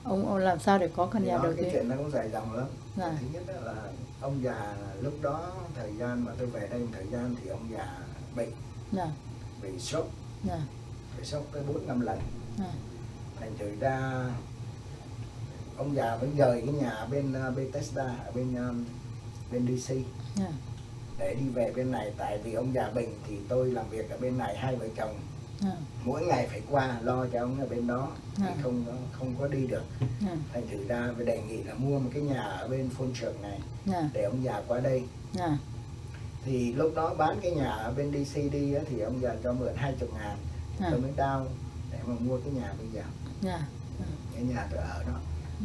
ông làm sao để có căn nhà đầu tiên? Cái chuyện nó cũng dài dòng lắm. Thứ nhất là ông già lúc đó, thời gian mà tôi về đây một thời gian thì ông già bị stroke, bị stroke tới 4-5 lần. Thành thử ra ông già vẫn rời cái nhà bên Bethesda ở bên DC để đi về bên này, tại vì ông già bệnh thì tôi làm việc ở bên này, hai vợ chồng Mỗi ngày phải qua lo cho ông ở bên đó thì không có đi được. Thành thử ra phải đề nghị là mua một cái nhà ở bên Phôn Trường này để ông già qua đây. Thì lúc đó bán cái nhà ở bên DC đi á, thì ông già cho mượn 20.000 tôi mới đao để mà mua cái nhà bây giờ. Cái nhà tôi ở đó.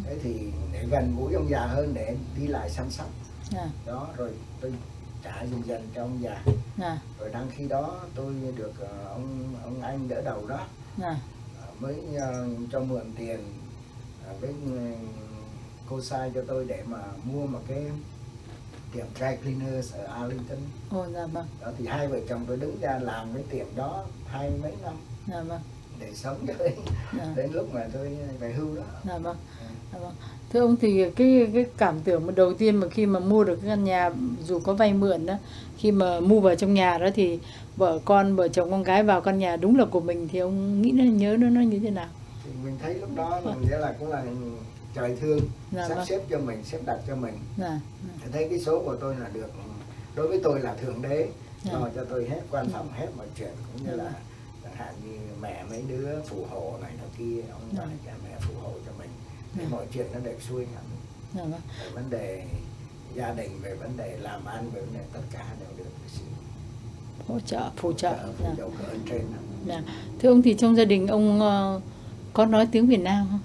Thế thì để gần gũi ông già hơn để đi lại chăm sóc. Đó rồi tôi trả dần dần cho ông già. Rồi đang khi đó tôi được ông anh đỡ đầu đó mới cho mượn tiền với cô sai cho tôi để mà mua một cái tiệm dry cleaners ở Arlington. Đó thì hai vợ chồng tôi đứng ra làm cái tiệm đó 20 mấy năm để sống cho đến lúc mà tôi về hưu đó. Thưa ông thì cái cảm tưởng mà đầu tiên mà khi mà mua được cái căn nhà dù có vay mượn đó, khi mà mua vào trong nhà đó thì vợ chồng con gái vào căn nhà đúng là của mình thì ông nghĩ nhớ nó như thế nào? Thì mình thấy lúc đó nghĩa là cũng là trời thương sắp xếp cho mình, xếp đặt cho mình. Thấy cái số của tôi là được, đối với tôi là thượng đế lo cho tôi hết, quan trọng hết mọi chuyện, cũng như là chẳng hạn như mẹ mấy đứa phù hộ này nó kia, ông bà cha mẹ phù hộ cho mình để mọi chuyện nó đẹp xuôi hẳn. Về vấn đề gia đình, về vấn đề làm ăn, về vấn đề tất cả đều được sự phù trợ của ơn trên. Thưa ông thì trong gia đình ông có nói tiếng Việt Nam không?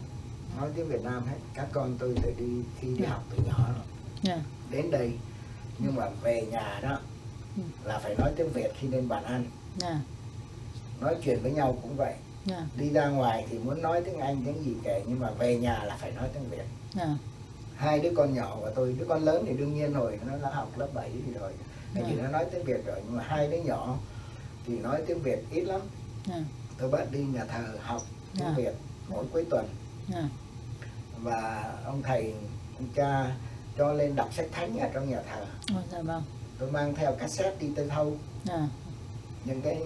Nói tiếng Việt Nam hết, các con tôi từ khi đi học từ nhỏ rồi đến đây, nhưng mà về nhà đó là phải nói tiếng Việt khi lên bàn ăn. Nói chuyện với nhau cũng vậy. Đi ra ngoài thì muốn nói tiếng Anh tiếng gì kệ, nhưng mà về nhà là phải nói tiếng Việt. Hai đứa con nhỏ của tôi, đứa con lớn thì đương nhiên rồi, nó đã học lớp 7 thì rồi thì nó nói tiếng Việt rồi, nhưng mà hai đứa nhỏ thì nói tiếng Việt ít lắm. Tôi bắt đi nhà thờ học tiếng Việt mỗi cuối tuần. Và ông thầy, ông cha cho lên đọc sách thánh ở trong nhà thờ. Tôi mang theo cassette đi tới thâu những cái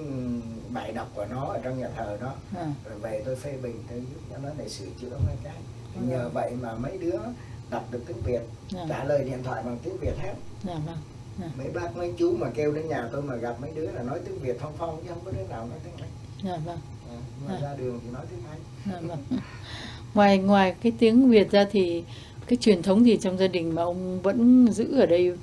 bài đọc của nó ở trong nhà thờ đó. Rồi về tôi phê bình, tôi giúp cho nó để sửa chữa mấy cái. Nhờ vậy mà mấy đứa đọc được tiếng Việt, trả lời điện thoại bằng tiếng Việt hết. Mấy bác mấy chú mà kêu đến nhà tôi mà gặp mấy đứa là nói tiếng Việt phong phong, chứ không có đứa nào nói tiếng Anh. Mà ra đường thì nói tiếng Ngoài Anh. ngoài cái tiếng Việt ra thì cái truyền thống gì trong gia đình mà ông vẫn giữ ở đây,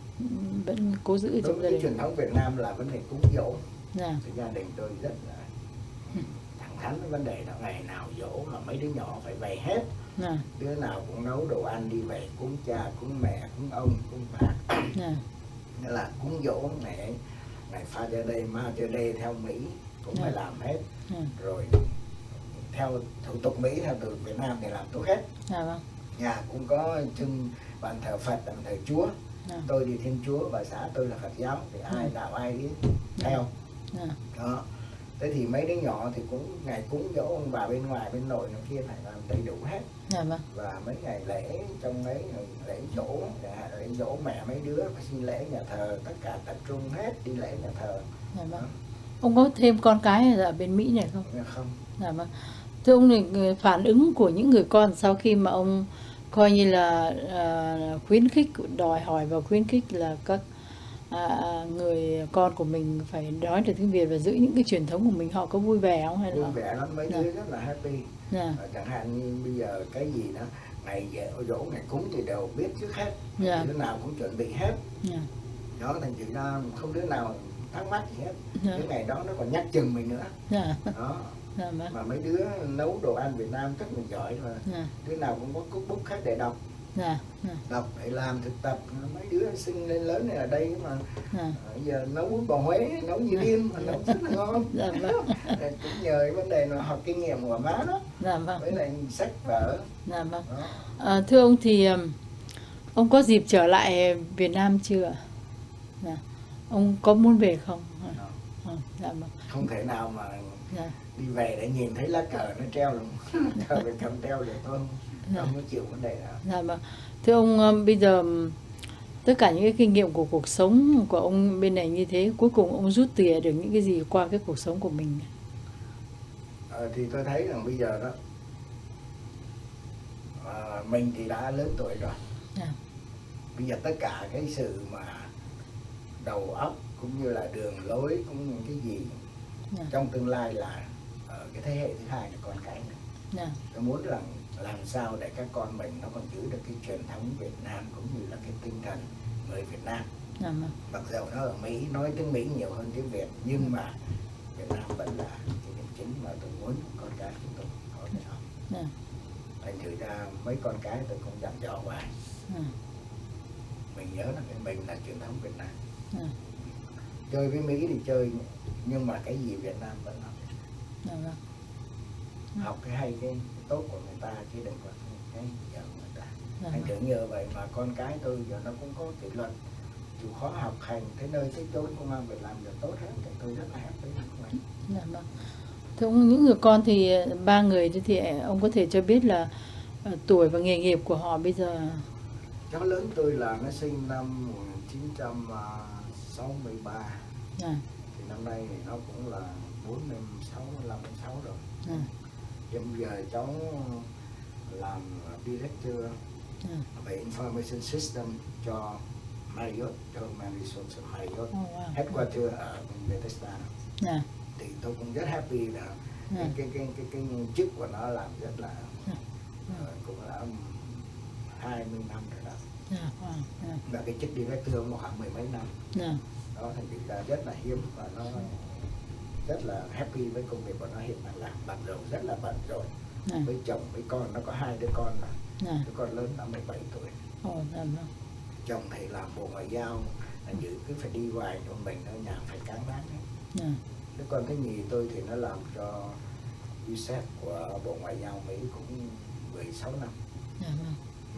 vẫn cố giữ ở trong gia đình? Cái truyền thống Việt Nam là vấn đề cúng dỗ. Thì gia đình tôi rất là thẳng thắn với vấn đề đó, ngày nào dỗ là mấy đứa nhỏ phải về hết. Đứa nào cũng nấu đồ ăn đi về cúng cha, cúng mẹ, cúng ông, cúng bà. Nghĩa là cúng dỗ mẹ, ngày Father Day, Mother Day theo Mỹ cũng phải làm hết. Rồi theo thủ tục Mỹ, theo thủ tục Việt Nam thì làm tốt hết. Nhà cũng có trưng bàn thờ Phật, bàn thờ Chúa. Tôi thì Thiên Chúa, bà xã tôi là Phật giáo, thì ai đạo ai đi theo. Đó. Thế thì mấy đứa nhỏ thì cũng ngày cúng dỗ ông bà bên ngoài, bên nội nó kia phải làm đầy đủ hết. Và mấy ngày lễ, trong mấy ngày lễ dỗ, lễ dỗ mẹ mấy đứa phải xin lễ nhà thờ, tất cả tập trung hết đi lễ nhà thờ. Ông có thêm con cái ở bên Mỹ này không? Không. Thưa ông, thì phản ứng của những người con sau khi mà ông coi như là khuyến khích, đòi hỏi và khuyến khích là các người con của mình phải nói được tiếng Việt và giữ những cái truyền thống của mình, họ có vui vẻ không? Hay là vui vẻ lắm, mấy đứa rất là happy. Chẳng hạn như bây giờ cái gì đó ngày dỗ ngày cúng thì đều biết trước hết, đứa nào cũng chuẩn bị hết. Đó, thành thử ra không đứa nào thắc mắc gì hết. Cái ngày đó nó còn nhắc chừng mình nữa. Đó. Mà mấy đứa nấu đồ ăn Việt Nam rất là giỏi, mà đứa nào cũng có cookbook khác để đọc. Đọc để làm thực tập. Mấy đứa sinh lên lớn này ở đây mà giờ nấu bún bò Huế nấu như điên mà nấu rất là ngon. Cũng nhờ vấn đề là học kinh nghiệm của má đó. Với lại sách vở. Thưa ông thì ông có dịp trở lại Việt Nam chưa? Ông có muốn về không? Không thể nào mà đi về để nhìn thấy lá cờ nó treo luôn. Cờ phải cầm treo được thôi, không có chịu vấn đề nào. Thưa ông, bây giờ tất cả những cái kinh nghiệm của cuộc sống của ông bên này như thế, cuối cùng ông rút tỉa được những cái gì qua cái cuộc sống của mình? Thì tôi thấy rằng bây giờ đó mình thì đã lớn tuổi rồi. Bây giờ tất cả cái sự mà đầu óc cũng như là đường lối, cũng những cái gì trong tương lai là ở cái thế hệ thứ hai là con cái nữa. Tôi muốn rằng làm sao để các con mình nó còn giữ được cái truyền thống Việt Nam cũng như là cái tinh thần người Việt Nam. Mặc dù nó ở Mỹ nói tiếng Mỹ nhiều hơn tiếng Việt, nhưng mà Việt Nam vẫn là cái điểm chính mà tôi muốn con cái chúng tôi có thể học. Thành thử ra mấy con cái tôi không dặn dò hoài. Mình nhớ là mình là truyền thống Việt Nam. Chơi với Mỹ thì chơi, nhưng mà cái gì Việt Nam vẫn học. Học cái hay cái tốt của người ta chứ đừng có cái dở người ta. Thành thử nhờ vậy mà con cái tôi giờ nó cũng có kỷ luật, chịu khó học hành tới nơi tới chốn, công an việc làm được tốt hết, thì tôi rất là happy với mình. Thưa ông, những người con thì 3 người thì ông có thể cho biết là tuổi và nghề nghiệp của họ bây giờ? Cháu lớn tôi là nó sinh năm 1963. Thì năm nay thì nó cũng là 46, 56 rồi. Bây giờ cháu làm director về information system cho Marriott, cho Marriott headquarter ở Bethesda. Thì tôi cũng rất happy là cái chức của nó làm rất là cũng là 20 năm rồi đó. Và cái chức director nó khoảng 10 mấy năm. Đó, thành ra rất là hiếm và nó rất là happy với công việc của nó hiện tại làm. Bận rộn, rất là bận rộn với chồng với con. Nó có 2 đứa con là đứa con lớn là 17 tuổi. Chồng thầy làm bộ ngoại giao, giữ cứ phải đi hoài, còn mình ở nhà phải cán đáng. Đứa con thứ nhì tôi thì nó làm cho USAID của Bộ Ngoại giao Mỹ cũng 16 năm.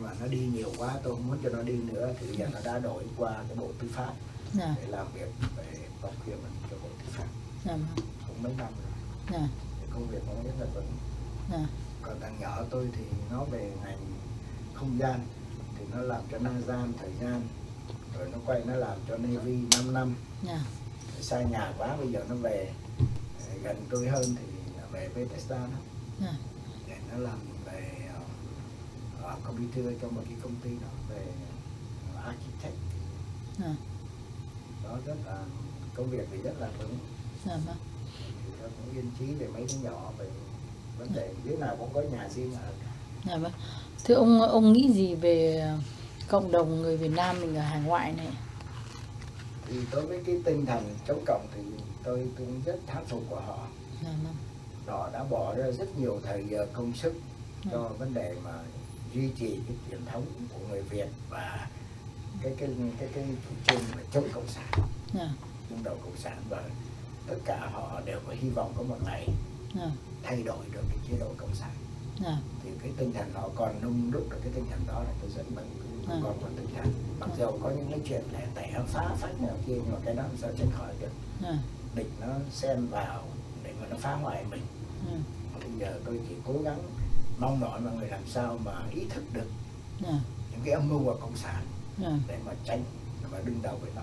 Mà nó đi nhiều quá, tôi không muốn cho nó đi nữa, thì giờ nó đã đổi qua cái Bộ Tư pháp để làm việc về procurement cho Bộ Tư pháp. Cũng mấy năm rồi. Công việc nó rất là vững. Còn thằng nhỏ tôi thì nó về ngành không gian, thì nó làm cho NASA thời gian, rồi nó quay nó làm cho Navy 5 năm. Xa nhà quá, bây giờ nó về gần tôi hơn thì về Bethesda đó. Để nó làm về computer cho một cái công ty đó về architect. Đó, rất là công việc thì rất là vững. Thì tôi cũng yên trí về mấy đứa nhỏ, về vấn đề đứa nào cũng có nhà riêng ở. Thưa ông nghĩ gì về cộng đồng người Việt Nam mình ở hải ngoại này? Thì đối với cái tinh thần chống cộng thì tôi cũng rất thán phục của họ. Họ đã bỏ ra rất nhiều thời giờ công sức cho vấn đề mà duy trì cái truyền thống của người Việt và cái chủ trương là chống cộng sản, đứng đầu cộng sản, và tất cả họ đều có hy vọng có một ngày thay đổi được cái chế độ cộng sản. Thì cái tinh thần họ còn nung đúc được cái tinh thần đó là tôi rất mừng. Còn có tinh thần, mặc dù có những cái chuyện lẻ tẻ phá phách nào kia, nhưng mà cái đó làm sao tránh khỏi được. Địch nó xen vào để mà nó phá hoại mình. Bây giờ tôi chỉ cố gắng mong mỏi mọi người làm sao mà ý thức được những cái âm mưu của cộng sản để mà tránh, để mà đương đầu với nó.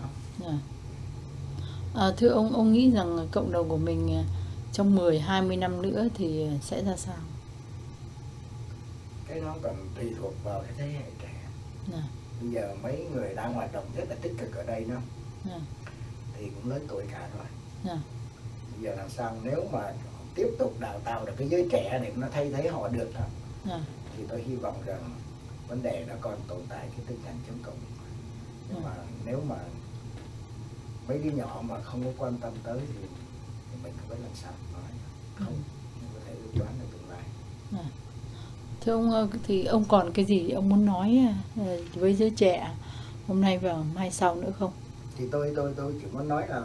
Thưa ông nghĩ rằng cộng đồng của mình trong 10-20 năm nữa thì sẽ ra sao? Cái đó còn tùy thuộc vào cái thế hệ trẻ. Bây giờ mấy người đang hoạt động rất là tích cực ở đây đó, thì cũng lớn tuổi cả rồi. Bây giờ làm sao nếu mà tiếp tục đào tạo được cái giới trẻ để nó thay thế họ được đó, thì tôi hy vọng rằng vấn đề nó còn tồn tại cái tinh thần chống cộng. Nhưng mà nếu mà mấy đứa nhỏ mà không có quan tâm tới thì mình không biết làm sao nói, không có thể dự đoán được tương lai. Thưa ông, thì ông còn cái gì ông muốn nói với giới trẻ hôm nay và mai sau nữa không? Thì tôi chỉ muốn nói là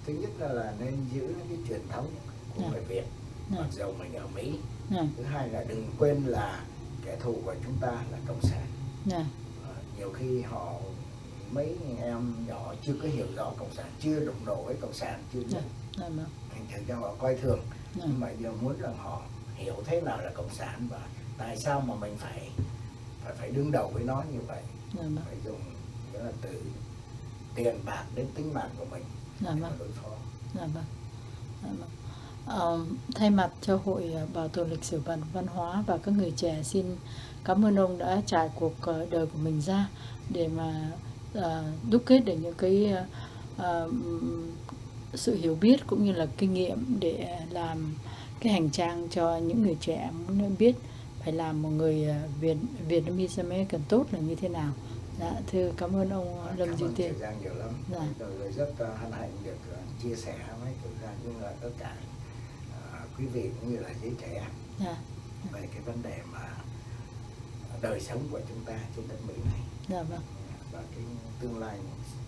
thứ nhất là nên giữ cái truyền thống của người Việt, mặc dù mình ở Mỹ. Thứ hai là đừng quên là kẻ thù của chúng ta là cộng sản. Nhiều khi họ, mấy em nhỏ chưa có hiểu rõ cộng sản, chưa đụng độ với cộng sản, chưa biết, thành thử cho họ coi thường. Nhưng mà giờ muốn rằng họ hiểu thế nào là cộng sản và tại sao mà mình phải đương đầu với nó như vậy. Phải dùng nghĩa là từ tiền bạc đến tính mạng của mình để mà đối phó. Thay mặt cho Hội Bảo tồn Lịch sử Văn hóa và các người trẻ, xin cảm ơn ông đã trải cuộc đời của mình ra để mà đúc kết được những cái sự hiểu biết cũng như là kinh nghiệm để làm cái hành trang cho những người trẻ muốn biết phải làm một người Vietnamese American tốt là như thế nào. Dạ, thưa cảm ơn ông Lâm Duy Tiên. Cảm ơn nhiều lắm. Dạ. Tôi rất hân hạnh được chia sẻ với tất cả quý vị cũng như là giới trẻ. Dạ. Về cái vấn đề mà đời sống của chúng ta trên đất Mỹ này. Dạ vâng. Và cái tương lai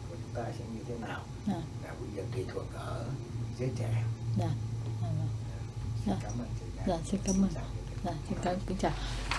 của chúng ta sẽ như thế nào. Dạ. Là bây giờ tùy thuộc ở giới trẻ. Dạ. Dạ vâng. Dạ. Cảm ơn chị. Dạ, xin cảm ơn. Dạ, xin cảm kính chào.